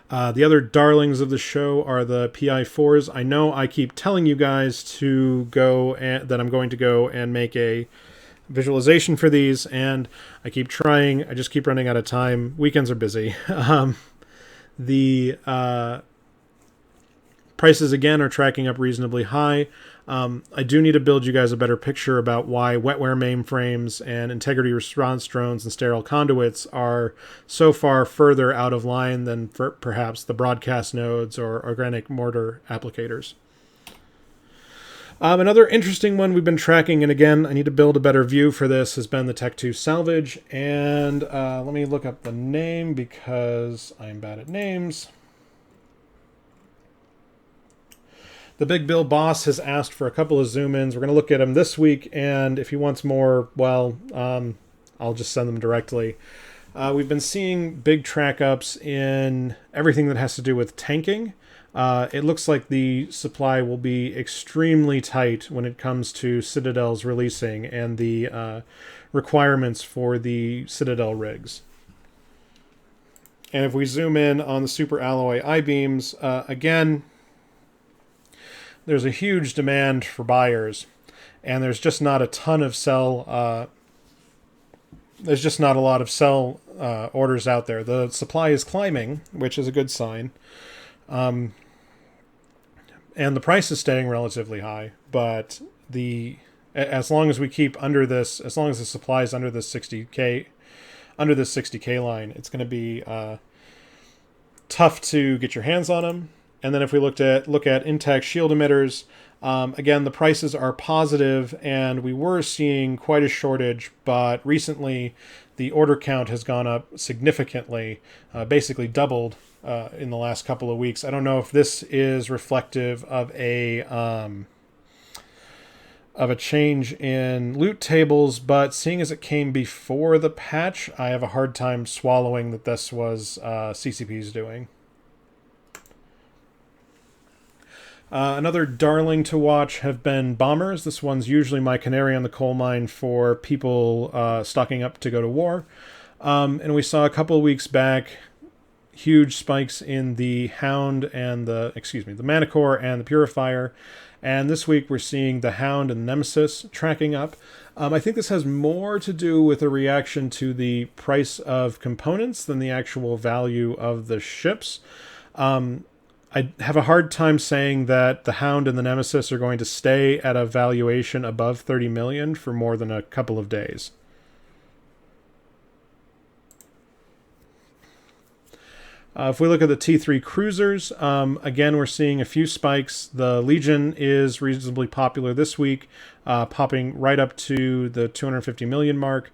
[SPEAKER 1] The other darlings of the show are the PI4s. I know I keep telling you guys to that I'm going to go and make a visualization for these, and I keep trying. I just keep running out of time. Weekends are busy. The prices, again, are tracking up reasonably high. I do need to build you guys a better picture about why wetware mainframes and integrity response drones and sterile conduits are so far further out of line than perhaps the broadcast nodes or organic mortar applicators. Another interesting one we've been tracking, and again, I need to build a better view for this, has been the Tech2 salvage. And let me look up the name because I'm bad at names. The Big Bill boss has asked for a couple of zoom-ins. We're going to look at him this week, and if he wants more, well, I'll just send them directly. We've been seeing big track-ups in everything that has to do with tanking. It looks like the supply will be extremely tight when it comes to Citadel's releasing and the requirements for the Citadel rigs. And if we zoom in on the super alloy I-beams, again, there's a huge demand for buyers, and there's just not a ton of cell. There's just not a lot of cell orders out there. The supply is climbing, which is a good sign, and the price is staying relatively high. But as long as we keep under this, as long as the supply is under this 60K line, it's going to be tough to get your hands on them. And then if we look at intact shield emitters, again, the prices are positive, and we were seeing quite a shortage, but recently the order count has gone up significantly, basically doubled in the last couple of weeks. I don't know if this is reflective of of a change in loot tables, but seeing as it came before the patch, I have a hard time swallowing that this was CCP's doing. Another darling to watch have been bombers. This one's usually my canary on the coal mine for people stocking up to go to war. And we saw a couple of weeks back huge spikes in the Hound and the Manicore and the Purifier. And this week we're seeing the Hound and Nemesis tracking up. I think this has more to do with a reaction to the price of components than the actual value of the ships. I have a hard time saying that the Hound and the Nemesis are going to stay at a valuation above 30 million for more than a couple of days. If we look at the T3 cruisers, again, we're seeing a few spikes. The Legion is reasonably popular this week, popping right up to the 250 million mark.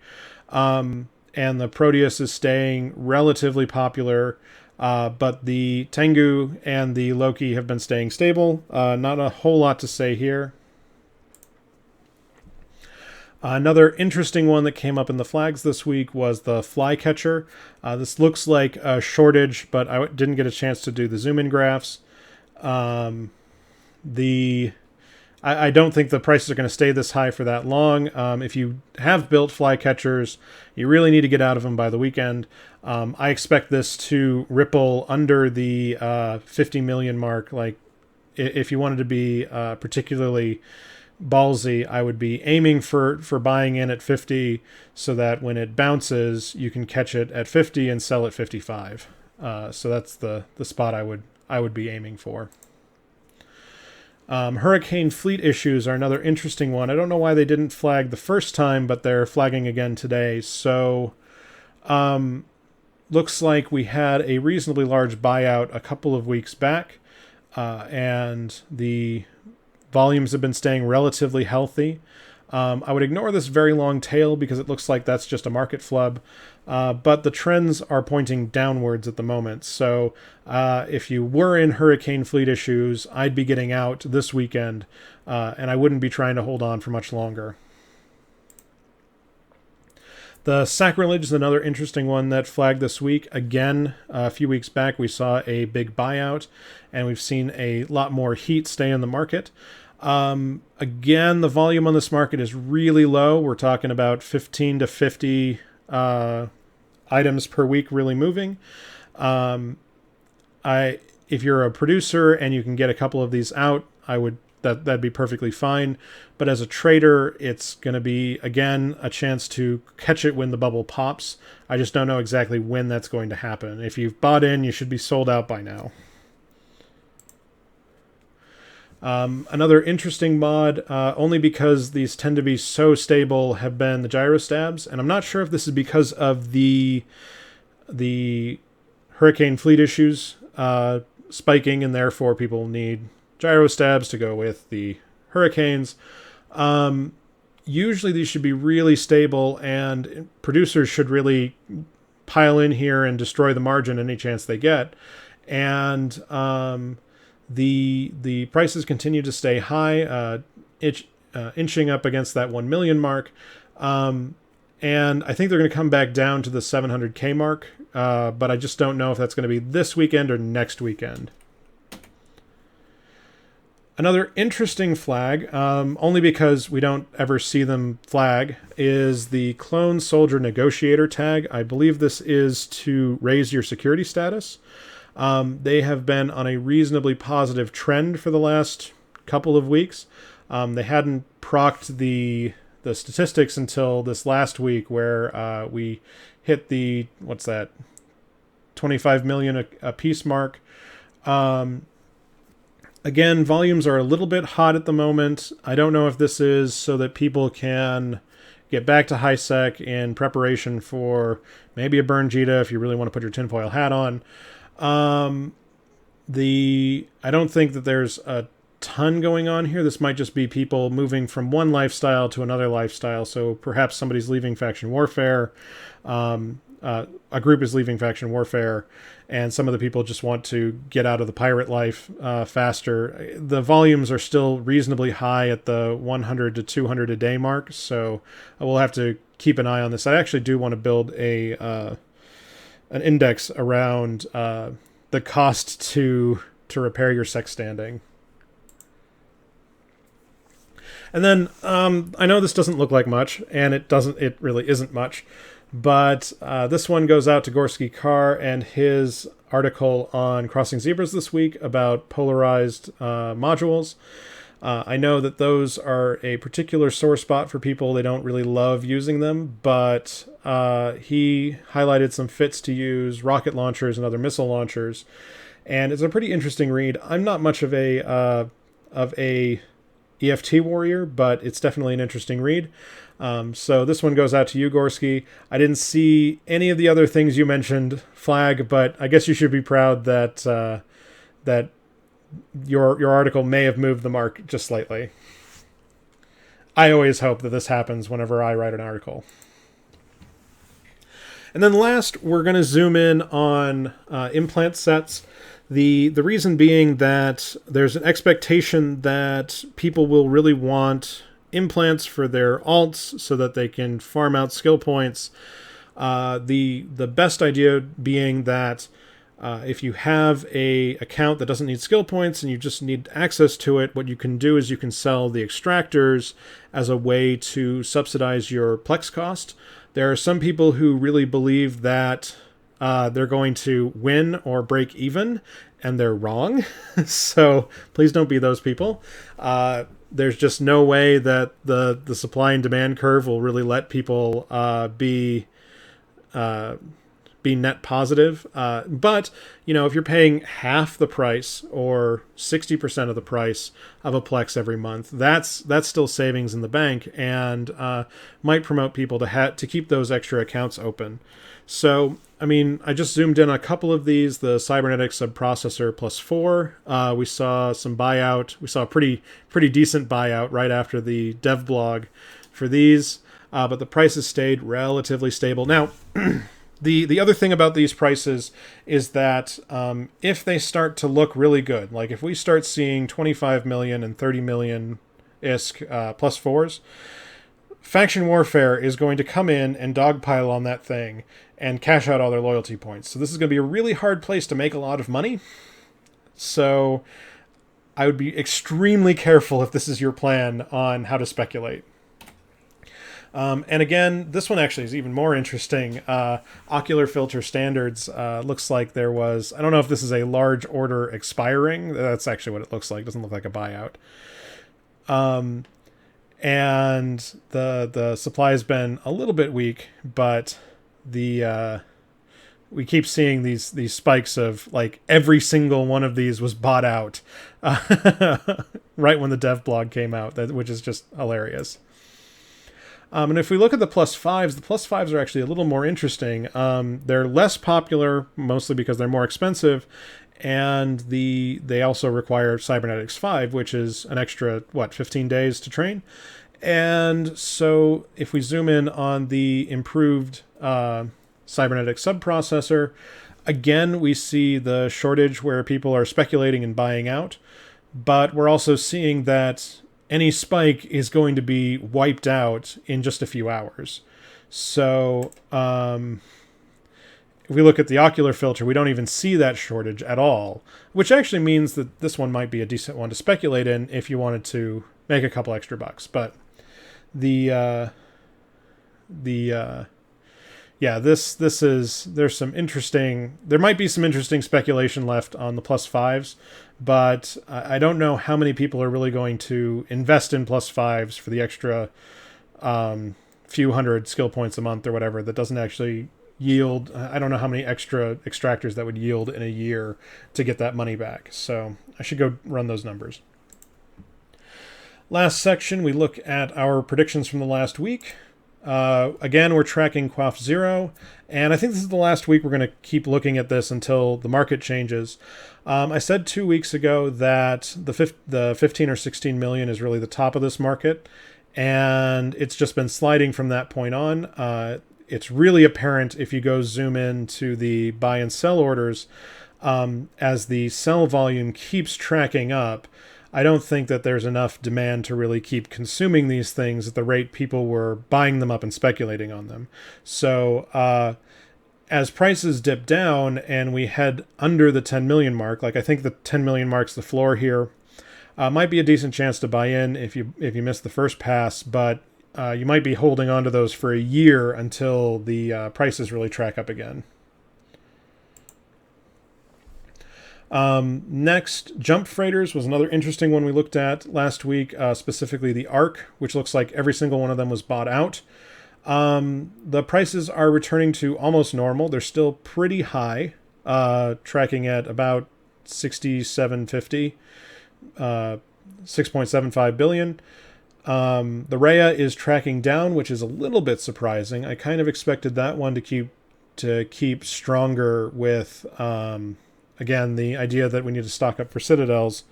[SPEAKER 1] And the Proteus is staying relatively popular, but the Tengu and the Loki have been staying stable. Not a whole lot to say here. Another interesting one that came up in the flags this week was the Flycatcher. This looks like a shortage, but I didn't get a chance to do the zoom-in graphs. I don't think the prices are going to stay this high for that long. If you have built Flycatchers, you really need to get out of them by the weekend. I expect this to ripple under the 50 million mark. Like, if you wanted to be particularly ballsy, I would be aiming for buying in at 50 so that when it bounces you can catch it at 50 and sell at 55. So that's the spot I would be aiming for. Hurricane fleet issues are another interesting one. I don't know why they didn't flag the first time, but they're flagging again today. So looks like we had a reasonably large buyout a couple of weeks back, and the volumes have been staying relatively healthy. I would ignore this very long tail because it looks like that's just a market flub, but the trends are pointing downwards at the moment. So if you were in hurricane fleet issues, I'd be getting out this weekend, and I wouldn't be trying to hold on for much longer. The Sacrilege is another interesting one that flagged this week. Again, a few weeks back, we saw a big buyout, and we've seen a lot more heat stay in the market. Again, the volume on this market is really low. We're talking about 15 to 50 items per week really moving. If you're a producer and you can get a couple of these out, that'd be perfectly fine. But as a trader, it's going to be, again, a chance to catch it when the bubble pops. I just don't know exactly when that's going to happen. If you've bought in, you should be sold out by now. Another interesting mod, only because these tend to be so stable, have been the gyrostabs. And I'm not sure if this is because of the hurricane fleet issues spiking, and therefore people need gyrostabs to go with the hurricanes. Usually these should be really stable, and producers should really pile in here and destroy the margin any chance they get. And the prices continue to stay high, inching up against that 1 million mark. And I think they're going to come back down to the 700K mark, but I just don't know if that's going to be this weekend or next weekend. Another interesting flag, only because we don't ever see them flag, is the Clone Soldier Negotiator tag. I believe this is to raise your security status. They have been on a reasonably positive trend for the last couple of weeks. They hadn't procced the statistics until this last week, where we hit the 25 million a piece mark. Again, volumes are a little bit hot at the moment. I don't know if this is so that people can get back to high sec in preparation for maybe a burn Jita if you really want to put your tinfoil hat on. I don't think that there's a ton going on here. This might just be people moving from one lifestyle to another lifestyle. So perhaps somebody's leaving faction warfare. a group is leaving faction warfare, and some of the people just want to get out of the pirate life faster. The volumes are still reasonably high at the 100 to 200 a day mark, so we'll have to keep an eye on this. I actually do want to build an index around the cost to repair your sex standing. And then I know this doesn't look like much, and it really isn't much, but this one goes out to Gorski Carr and his article on Crossing Zebras this week about polarized modules. I know that those are a particular sore spot for people. They don't really love using them, but he highlighted some fits to use, rocket launchers and other missile launchers, and it's a pretty interesting read. I'm not much of a EFT warrior, but it's definitely an interesting read. So this one goes out to you, Gorski. I didn't see any of the other things you mentioned flag, but I guess you should be proud that that your article may have moved the mark just slightly. I always hope that this happens whenever I write an article. And then last, we're going to zoom in on implant sets. The reason being that there's an expectation that people will really want implants for their alts so that they can farm out skill points. The best idea being that if you have a account that doesn't need skill points and you just need access to it, what you can do is you can sell the extractors as a way to subsidize your PLEX cost. There are some people who really believe that they're going to win or break even, and they're wrong. So please don't be those people. There's just no way that the supply and demand curve will really let people be net positive. But, if you're paying half the price or 60% of the price of a Plex every month, that's still savings in the bank, and might promote people to keep those extra accounts open. So, I just zoomed in on a couple of these. The Cybernetic Subprocessor +4. We saw some buyout. We saw a pretty decent buyout right after the dev blog for these, but the prices stayed relatively stable. Now, the other thing about these prices is that if they start to look really good, like if we start seeing 25 million and 30 million ISK +4s, Faction Warfare is going to come in and dogpile on that thing and cash out all their loyalty points. So this is going to be a really hard place to make a lot of money. So I would be extremely careful if this is your plan on how to speculate. And again, this one actually is even more interesting. Ocular filter standards looks like there was, I don't know if this is a large order expiring. That's actually what it looks like. It doesn't look like a buyout. And the supply has been a little bit weak, but we keep seeing these spikes of like every single one of these was bought out right when the dev blog came out, which is just hilarious. And if we look at the +5s, the +5s are actually a little more interesting. They're less popular, mostly because they're more expensive, and they also require Cybernetics 5, which is an extra, 15 days to train. And so if we zoom in on the improved cybernetic subprocessor, again, we see the shortage where people are speculating and buying out, but we're also seeing that any spike is going to be wiped out in just a few hours. So if we look at the ocular filter, we don't even see that shortage at all, which actually means that this one might be a decent one to speculate in if you wanted to make a couple extra bucks. But there's some interesting, there might be some interesting speculation left on the +5s, but I don't know how many people are really going to invest in +5s for the extra few hundred skill points a month or whatever that doesn't actually yield. I don't know how many extra extractors that would yield in a year to get that money back. So I should go run those numbers. Last section, we look at our predictions from the last week. Again, we're tracking QoF 0, and I think this is the last week we're going to keep looking at this until the market changes. I said 2 weeks ago that the 15 or 16 million is really the top of this market, and it's just been sliding from that point on. it's really apparent if you go zoom in to the buy and sell orders. As the sell volume keeps tracking up, I don't think that there's enough demand to really keep consuming these things at the rate people were buying them up and speculating on them. So as prices dip down and we head under the 10 million mark, like I think the 10 million mark's the floor here, might be a decent chance to buy in if you miss the first pass, but you might be holding on to those for a year until the prices really track up again. Next, jump freighters was another interesting one we looked at last week, specifically the ARC, which looks like every single one of them was bought out. The prices are returning to almost normal. They're still pretty high, tracking at about 67.50, 6.75 billion. The Rhea is tracking down, which is a little bit surprising. I kind of expected that one to keep stronger with, again, the idea that we need to stock up for Citadels.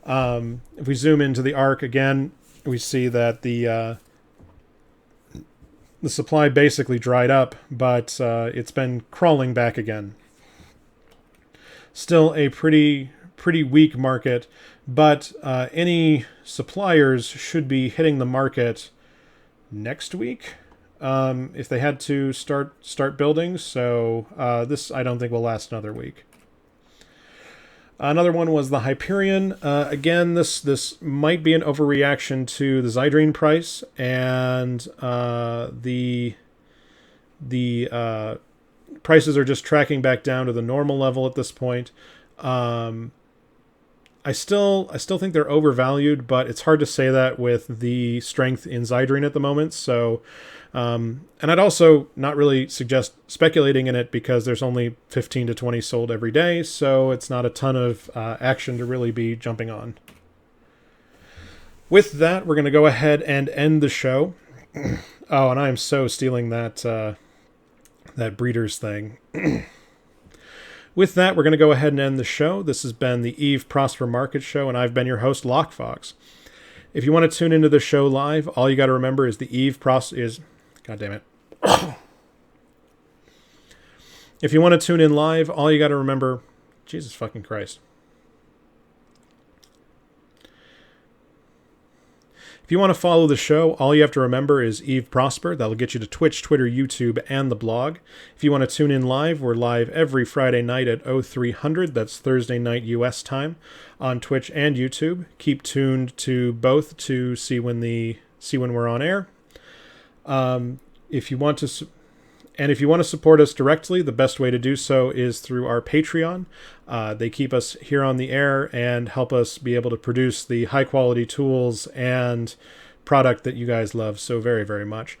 [SPEAKER 1] If we zoom into the ARC again, we see that the supply basically dried up, but it's been crawling back again. Still a pretty weak market, but any suppliers should be hitting the market next week if they had to start building. So this I don't think will last another week. Another one was the Hyperion. Again, this might be an overreaction to the Zydrine price, and the prices are just tracking back down to the normal level at this point. I still think they're overvalued, but it's hard to say that with the strength in Zydrine at the moment. So, and I'd also not really suggest speculating in it because there's only 15 to 20 sold every day, so it's not a ton of action to really be jumping on. With that, we're going to go ahead and end the show. Oh, and I am so stealing that Breeders thing. With that, we're going to go ahead and end the show. This has been the Eve Prosper Market Show, and I've been your host, Lockefox. If you want to tune into the show live, all you got to remember is the Eve Prosper is... God damn it. If you want to tune in live, all you got to remember... Jesus fucking Christ. If you want to follow the show, all you have to remember is Eve Prosper. That'll get you to Twitch, Twitter, YouTube, and the blog. If you want to tune in live, we're live every Friday night at 0300. That's Thursday night U.S. time on Twitch and YouTube. Keep tuned to both to see when we're on air. If you want to support us directly, the best way to do so is through our Patreon. They keep us here on the air and help us be able to produce the high quality tools and product that you guys love so very, very much.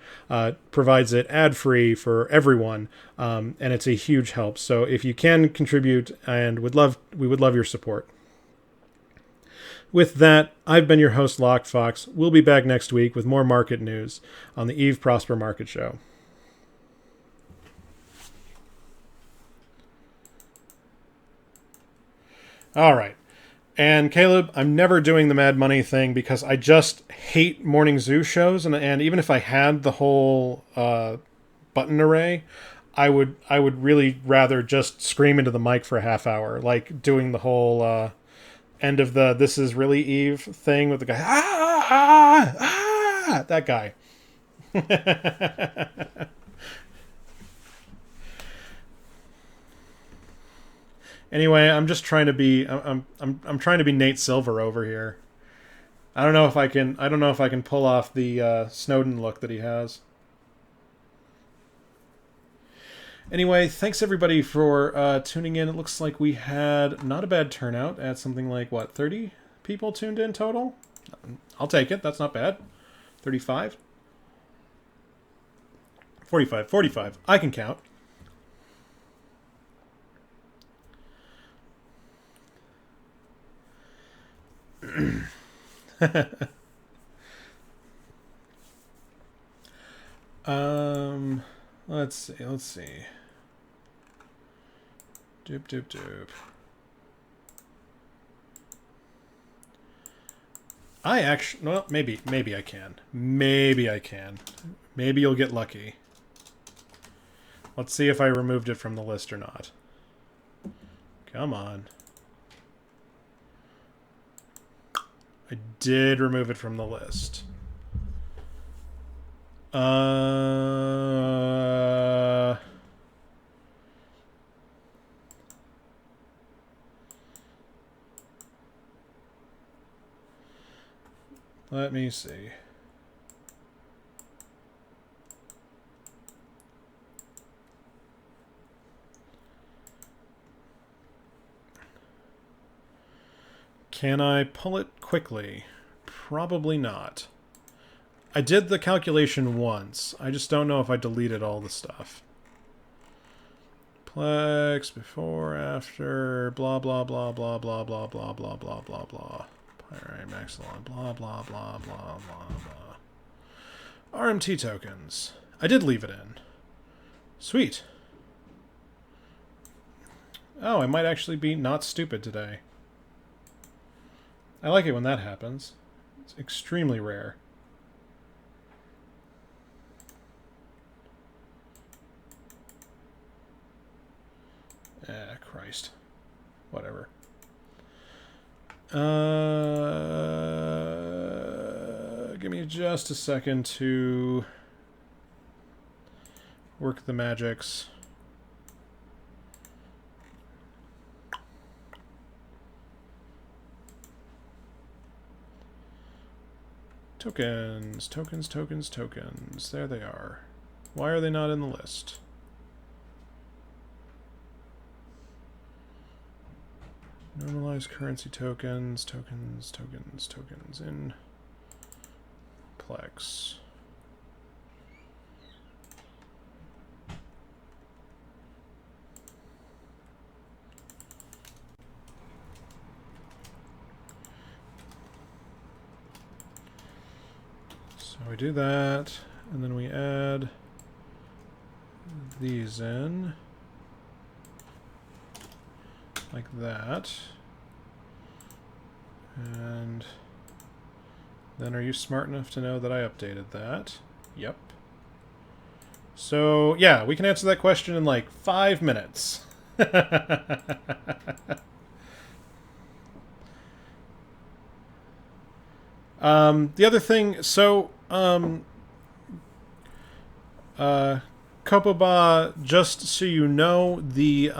[SPEAKER 1] Provides it ad free for everyone, and it's a huge help. So if you can contribute, and we would love your support. With that, I've been your host, Lockefox. We'll be back next week with more market news on the Eve Prosper Market Show. All right. And Caleb, I'm never doing the Mad Money thing because I just hate morning zoo shows. And even if I had the whole button array, I would really rather just scream into the mic for a half hour, like doing the whole end of the "This Is Really Eve" thing with the guy. That guy. Anyway, I'm just trying to be I'm trying to be Nate Silver over here. I don't know if I can pull off the Snowden look that he has. Anyway, thanks everybody for tuning in. It looks like we had not a bad turnout at something like 30 people tuned in total. I'll take it. That's not bad. 35? 45. I can count. Let's see. Doop. I actually, well, maybe I can. Maybe you'll get lucky. Let's see if I removed it from the list or not. Come on. I did remove it from the list. Let me see. Can I pull it quickly? Probably not. I did the calculation once. I just don't know if I deleted all the stuff. PLEX, before, after, blah, blah, blah, blah, blah, blah, blah, blah, blah, blah, blah. Pyrite, Maxilon, blah, blah, blah, blah, blah, blah. RMT tokens. I did leave it in. Sweet. Oh, I might actually be not stupid today. I like it when that happens. It's extremely rare. Christ. Whatever. Give me just a second to work the magics. Tokens, tokens, tokens, tokens. There they are. Why are they not in the list? Normalized currency tokens, tokens, tokens, tokens in PLEX. So we do that, and then we add these in. Like that. And then are you smart enough to know that I updated that? Yep. So, yeah, we can answer that question in like 5 minutes. The other thing, so, Kopoba, just so you know, the,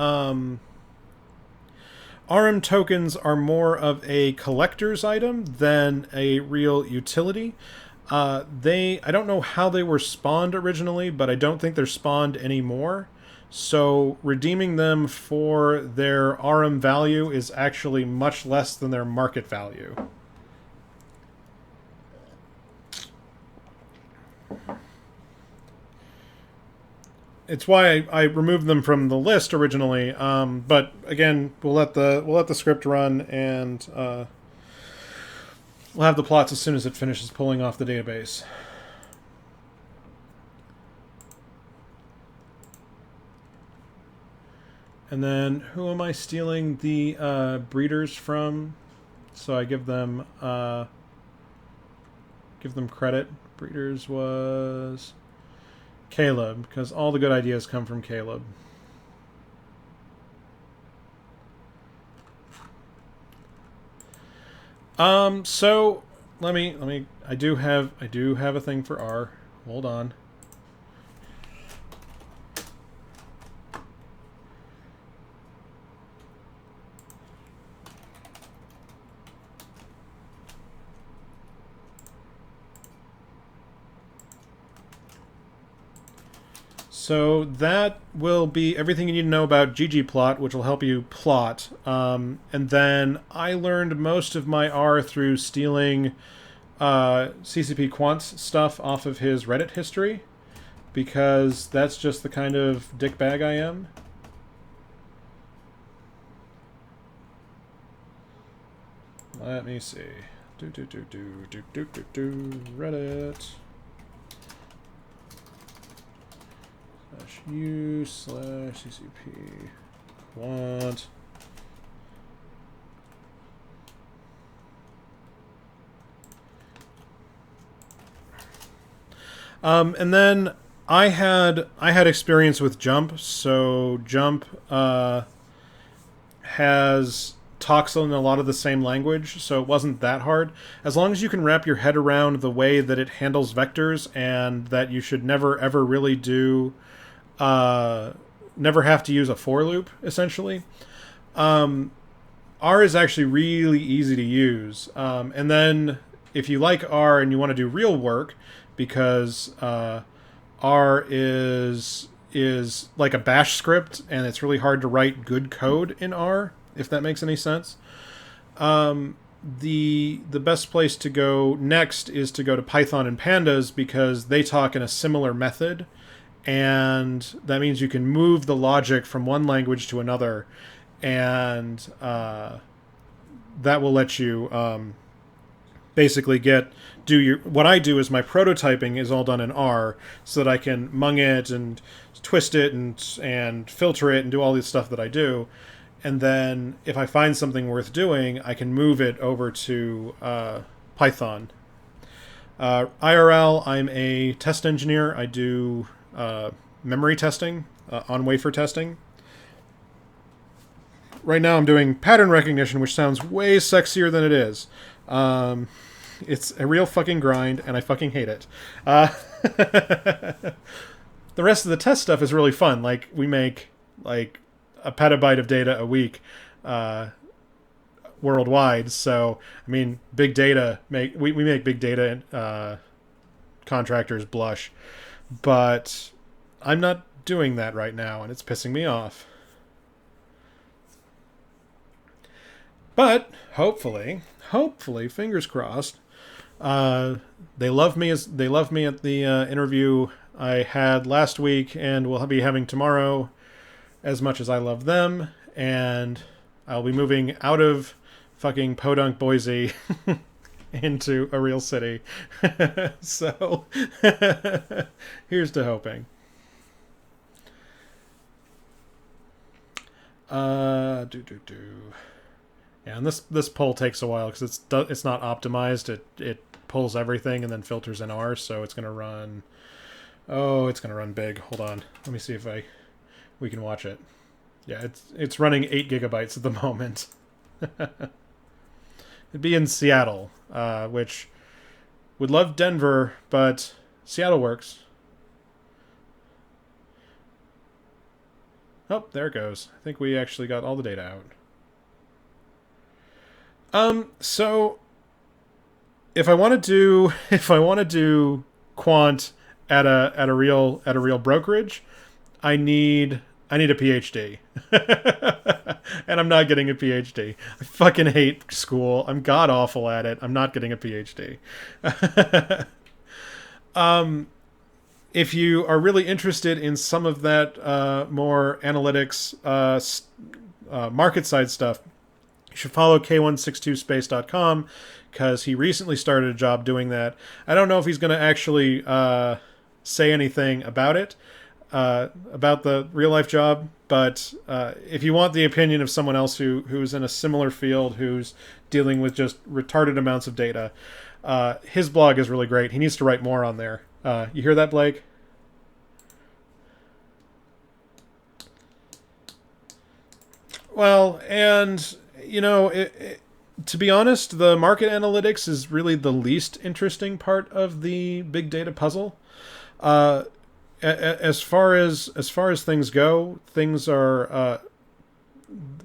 [SPEAKER 1] RM tokens are more of a collector's item than a real utility. I don't know how they were spawned originally, but I don't think they're spawned anymore. So redeeming them for their RM value is actually much less than their market value. It's why I removed them from the list originally, but again, we'll let the script run, and we'll have the plots as soon as it finishes pulling off the database. And then, who am I stealing the breeders from? So I give them credit. Breeders was Caleb, because all the good ideas come from Caleb. So let me I do have a thing for R. Hold on. So that will be everything you need to know about ggplot, which will help you plot. And then I learned most of my R through stealing CCP Quant's stuff off of his Reddit history, because that's just the kind of dickbag I am. Let me see. Reddit. /u/ccp quant. And then I had experience with Jump, so Jump has talks in a lot of the same language, so it wasn't that hard. As long as you can wrap your head around the way that it handles vectors, and that you should never ever really do, never have to use a for loop, essentially. Um, R is actually really easy to use. And then if you like R and you want to do real work, because R is like a bash script, and it's really hard to write good code in R, if that makes any sense. The best place to go next is to go to Python and Pandas, because they talk in a similar method, and that means you can move the logic from one language to another, and that will let you basically do your. What I do is my prototyping is all done in R, so that I can mung it and twist it and filter it and do all this stuff that I do. And then if I find something worth doing, I can move it over to Python. IRL, I'm a test engineer. I do memory testing, on wafer testing. Right now I'm doing pattern recognition, which sounds way sexier than it is. It's a real fucking grind, and I fucking hate it. The rest of the test stuff is really fun. Like, we make like a petabyte of data a week worldwide. So, I mean, big data we make big data contractors blush. But I'm not doing that right now, and it's pissing me off. But hopefully, fingers crossed, they love me at the interview I had last week, and will be having tomorrow, as much as I love them, and I'll be moving out of fucking podunk Boise into a real city. So here's to hoping. Yeah, and this poll takes a while, because it's not optimized. It pulls everything and then filters in R, so it's gonna run. Oh, it's gonna run big. Hold on, let me see if we can watch it. Yeah, it's running 8 gigabytes at the moment. It'd be in Seattle, which would love Denver, but Seattle works. Oh, there it goes. I think we actually got all the data out. So if I want to do quant at a real brokerage, I need a PhD. And I'm not getting a PhD. I fucking hate school. I'm god awful at it. I'm not getting a PhD. If you are really interested in some of that more analytics market side stuff, you should follow K162space.com, because he recently started a job doing that. I don't know if he's going to actually say anything about it, about the real life job, but if you want the opinion of someone else who's in a similar field, who's dealing with just retarded amounts of data, his blog is really great. He needs to write more on there. You hear that, Blake? Well, and to be honest, the market analytics is really the least interesting part of the big data puzzle. As far as things go, things are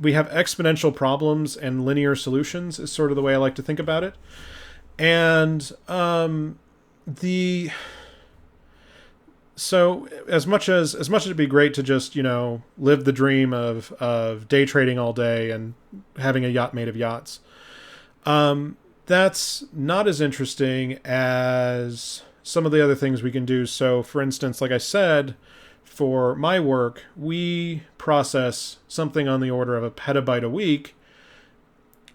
[SPEAKER 1] we have exponential problems and linear solutions is sort of the way I like to think about it. And so as much as it'd be great to just live the dream of day trading all day and having a yacht made of yachts, that's not as interesting as some of the other things we can do. So, for instance, like I said, for my work, we process something on the order of a petabyte a week,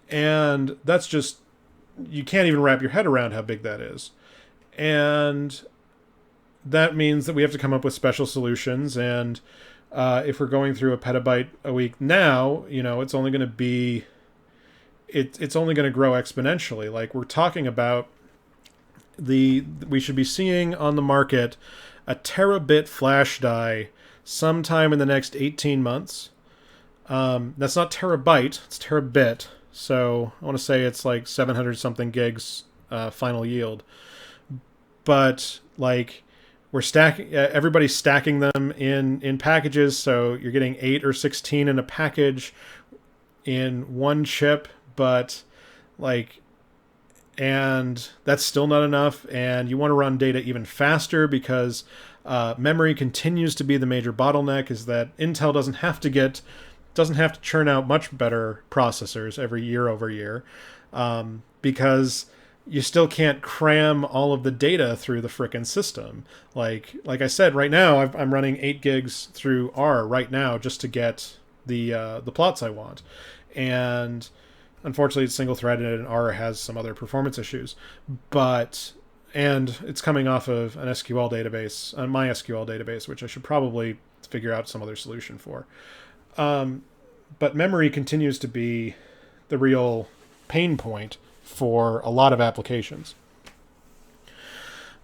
[SPEAKER 1] and that's just, you can't even wrap your head around how big that is. And that means that we have to come up with special solutions, and if we're going through a petabyte a week now, it's only going to be, it's only going to grow exponentially. Like, we're talking about we should be seeing on the market a terabit flash die sometime in the next 18 months. That's not terabyte, it's terabit. So I want to say it's like 700 something gigs final yield. But like we're stacking, everybody's stacking them in packages. So you're getting 8 or 16 in a package in one chip, but like, and that's still not enough. And you want to run data even faster because memory continues to be the major bottleneck. Is that Intel doesn't have to churn out much better processors every year over year, because you still can't cram all of the data through the frickin' system. Like I said, right now I'm running 8 gigs through R right now just to get the plots I want, and unfortunately it's single threaded and R has some other performance issues, and it's coming off of an SQL database, a MySQL database, which I should probably figure out some other solution for. But memory continues to be the real pain point for a lot of applications.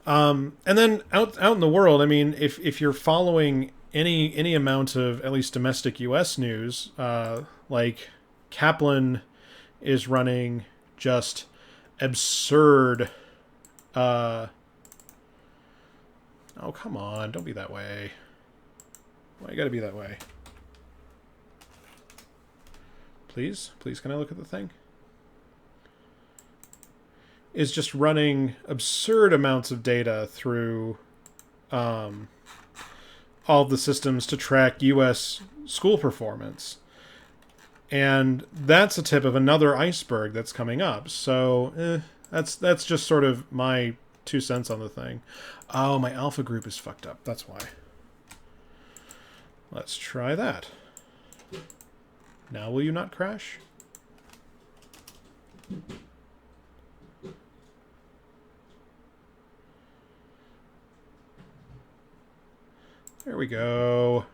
[SPEAKER 1] And then out in the world, I mean, if you're following any amount of at least domestic U.S. news, like Kaplan is running just absurd. Oh, come on, don't be that way. Why you gotta be that way? Please, can I look at the thing? Is just running absurd amounts of data through all the systems to track U.S. school performance. And that's a tip of another iceberg that's coming up. So that's just sort of my 2 cents on the thing. Oh, my alpha group is fucked up. That's why. Let's try that. Now will you not crash? There we go.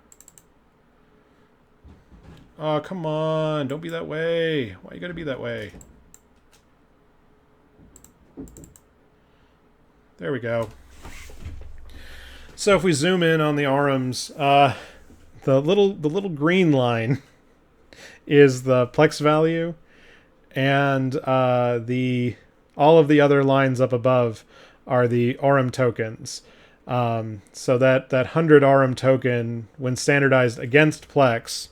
[SPEAKER 1] Oh, come on. Don't be that way. Why you gotta be that way? There we go. So if we zoom in on the ARMs, the little green line is the PLEX value, and all of the other lines up above are the ARM tokens. So that 100 ARM token, when standardized against PLEX,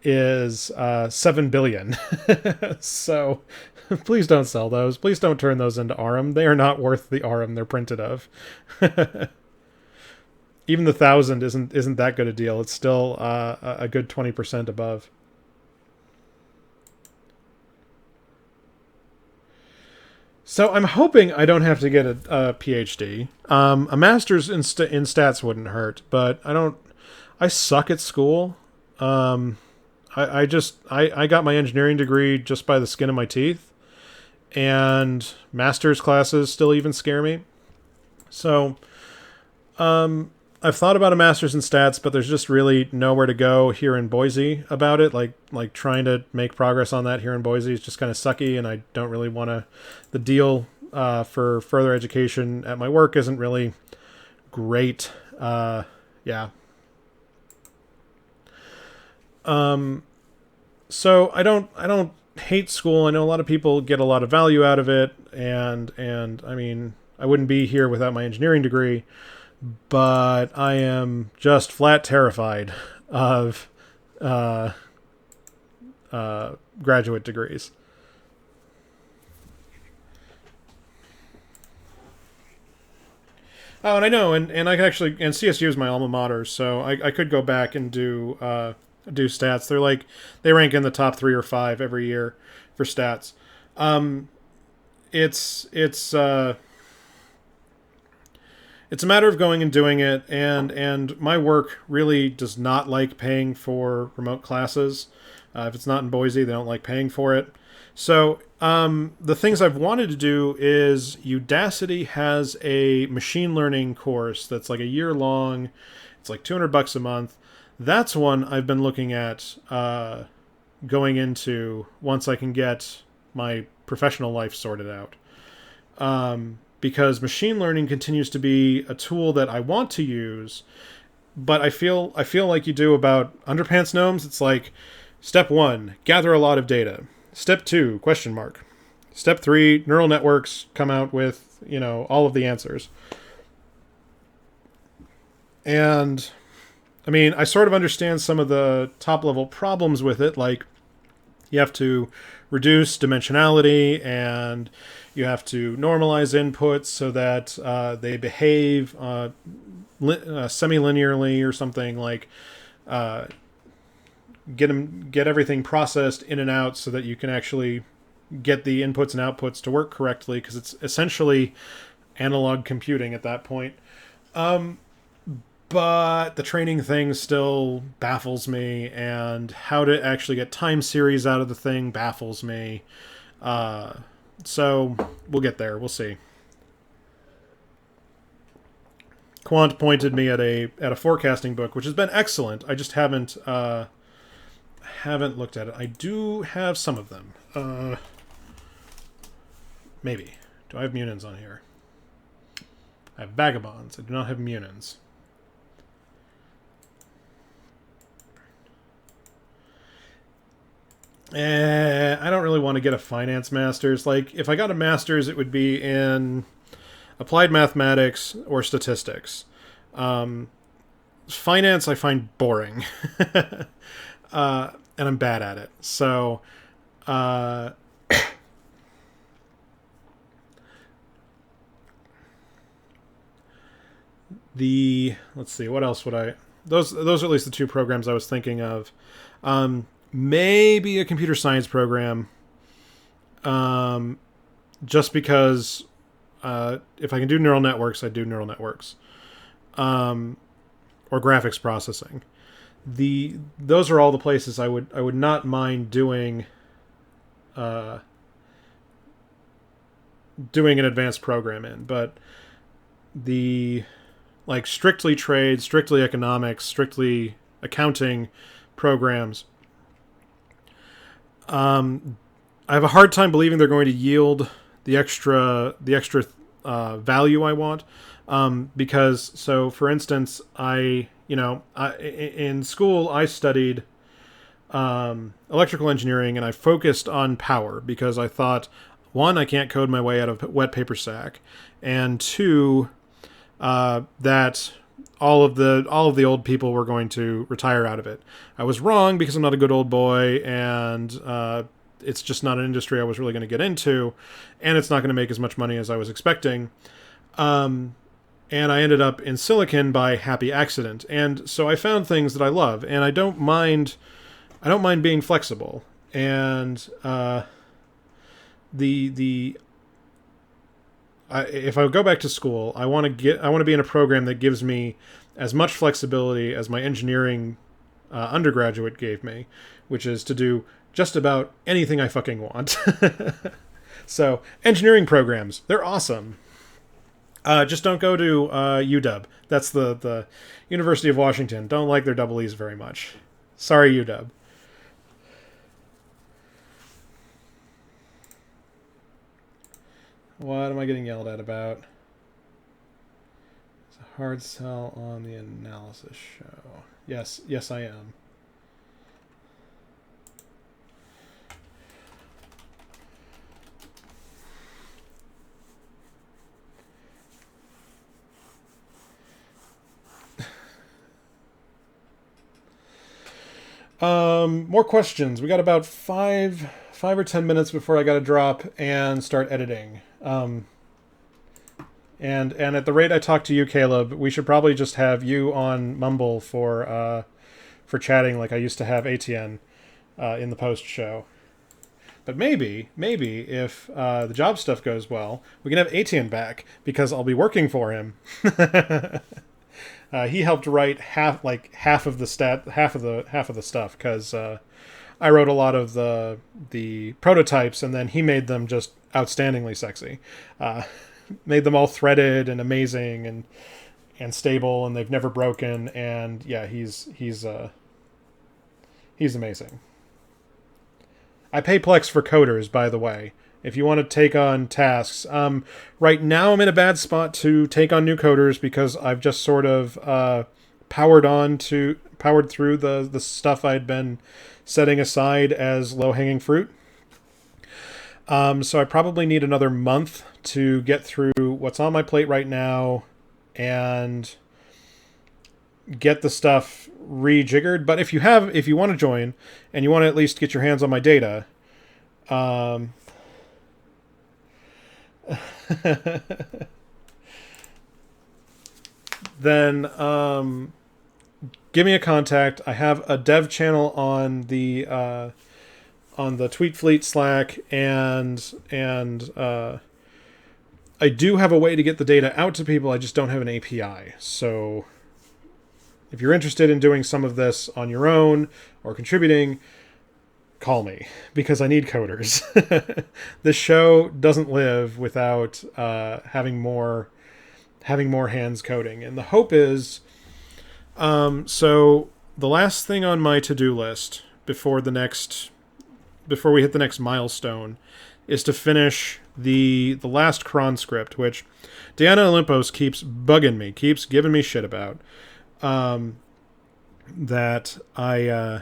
[SPEAKER 1] is 7 billion. So please don't sell those. Please don't turn those into ARM. They are not worth the ARM they're printed of. Even the 1,000 isn't that good a deal. It's still a good 20% above. So I'm hoping I don't have to get a PhD. A master's in stats wouldn't hurt, but I suck at school. I got my engineering degree just by the skin of my teeth, and master's classes still even scare me. So, I've thought about a master's in stats, but there's just really nowhere to go here in Boise about it. Like trying to make progress on that here in Boise is just kind of sucky, and I don't really want to. The deal for further education at my work isn't really great. Yeah. So I don't hate school. I know a lot of people get a lot of value out of it, and I mean, I wouldn't be here without my engineering degree, but I am just flat terrified of graduate degrees. Oh, and I know, and I can actually, and CSU is my alma mater, so I could go back and do stats. They rank in the top 3 or 5 every year for stats. It's a matter of going and doing it, and my work really does not like paying for remote classes. If it's not in Boise, they don't like paying for it. So the things I've wanted to do is Udacity has a machine learning course that's like a year long. It's like $200 a month. That's one I've been looking at going into once I can get my professional life sorted out. because machine learning continues to be a tool that I want to use, but I feel like you do about underpants gnomes. It's like, step 1, gather a lot of data. Step 2, question mark. Step 3, neural networks come out with, all of the answers. And I mean, I sort of understand some of the top level problems with it, like you have to reduce dimensionality and you have to normalize inputs so that they behave semi-linearly or something, like get everything processed in and out so that you can actually get the inputs and outputs to work correctly, because it's essentially analog computing at that point. But the training thing still baffles me, and how to actually get time series out of the thing baffles me. So we'll get there. We'll see. Quant pointed me at a forecasting book, which has been excellent. I just haven't looked at it. I do have some of them. Maybe. Do I have Munins on here? I have Vagabonds. I do not have Munins. I don't really want to get a finance master's. Like, if I got a master's, it would be in applied mathematics or statistics. Finance I find boring. And I'm bad at it. So, let's see, what else would I... Those are at least the two programs I was thinking of. Maybe a computer science program, just because if I can do neural networks, I do neural networks, or graphics processing. Those are all the places I would not mind doing an advanced program in, but like strictly trade, strictly economics, strictly accounting programs, I have a hard time believing they're going to yield the extra value I want, because, so for instance, in school I studied electrical engineering, and I focused on power because I thought, 1, I can't code my way out of wet paper sack, and 2, that all of the old people were going to retire out of it. I was wrong, because I'm not a good old boy, and it's just not an industry I was really going to get into, and it's not going to make as much money as I was expecting. And I ended up in Silicon by happy accident. And so I found things that I love, and I don't mind being flexible. And if I go back to school, I want to be in a program that gives me as much flexibility as my engineering undergraduate gave me, which is to do just about anything I fucking want. So, engineering programs, they're awesome. Just don't go to UW. That's the University of Washington. Don't like their double E's very much. Sorry, UW. What am I getting yelled at about? It's a hard sell on the analysis show. Yes, I am. More questions. We got about 5 or 10 minutes before I got to drop and start editing. And at the rate I talk to you, Caleb, we should probably just have you on Mumble for chatting like I used to have ATN in the post show. But maybe if the job stuff goes well, we can have ATN back, because I'll be working for him. He helped write half of the stuff, because I wrote a lot of the prototypes, and then he made them just outstandingly sexy. Made them all threaded and amazing and stable, and they've never broken. And yeah, he's amazing. I pay PLEX for coders, by the way, if you want to take on tasks. Right now I'm in a bad spot to take on new coders because I've just sort of powered through the stuff I'd been setting aside as low-hanging fruit. So I probably need another month to get through what's on my plate right now and get the stuff rejiggered. But if you want to join and you want to at least get your hands on my data, then give me a contact. I have a dev channel on the Tweetfleet Slack, and I do have a way to get the data out to people. I just don't have an API. So if you're interested in doing some of this on your own or contributing, call me, because I need coders. This show doesn't live without having more hands coding. And the hope is, so the last thing on my to-do list before we hit the next milestone is to finish the last cron script, which Diana Olympos keeps bugging me, keeps giving me shit about. That I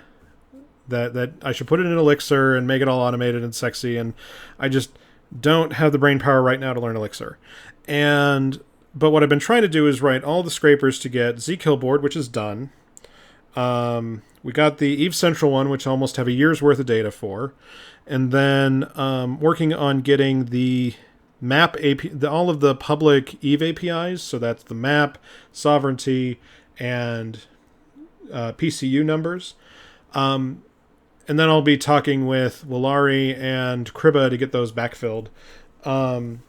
[SPEAKER 1] should put it in Elixir and make it all automated and sexy, and I just don't have the brain power right now to learn Elixir. But what I've been trying to do is write all the scrapers to get zkillboard, which is done. We got the Eve Central one, which I almost have a year's worth of data for, and then working on getting the map all of the public Eve APIs. So that's the map, sovereignty, and PCU numbers. And then I'll be talking with Willari and Kriba to get those backfilled. Once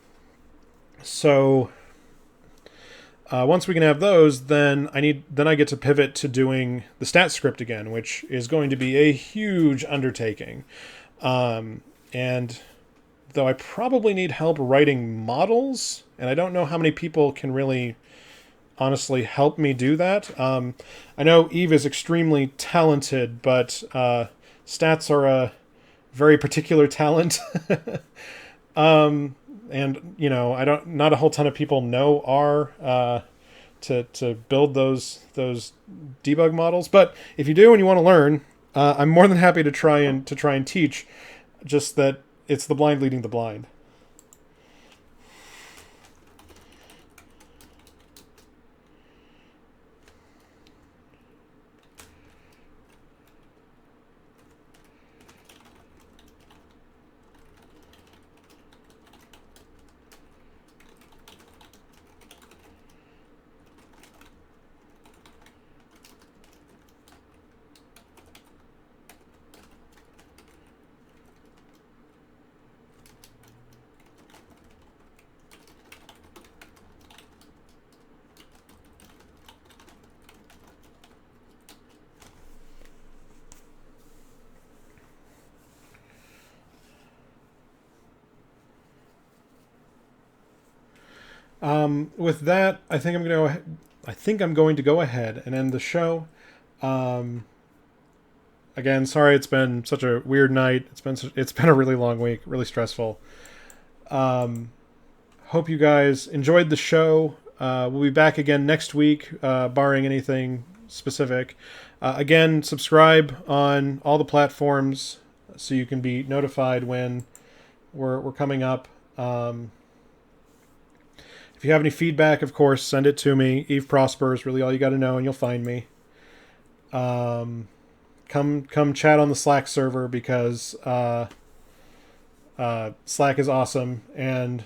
[SPEAKER 1] we can have those, then I get to pivot to doing the stat script again, which is going to be a huge undertaking. And though I probably need help writing models, and I don't know how many people can really honestly help me do that. I know Eve is extremely talented, but stats are a very particular talent. And not a whole ton of people know R to build those debug models. But if you do and you want to learn, I'm more than happy to try and teach. Just that it's the blind leading the blind. With that, I think I'm going to go ahead and end the show. Again, sorry it's been such a weird night. It's been a really long week, really stressful. Hope you guys enjoyed the show. We'll be back again next week, barring anything specific. Again, subscribe on all the platforms so you can be notified when we're coming up. If you have any feedback, of course, send it to me. Eve Prosper is really all you got to know, and you'll find me. Come chat on the Slack server, because Slack is awesome and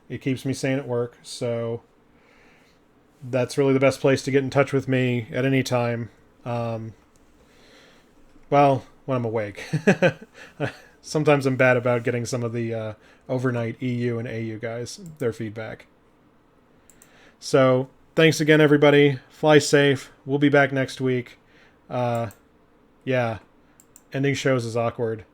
[SPEAKER 1] it keeps me sane at work. So that's really the best place to get in touch with me at any time. Well, when I'm awake. Sometimes I'm bad about getting some of the overnight EU and AU guys their feedback. So thanks again, everybody. Fly safe. We'll be back next week. Yeah, ending shows is awkward.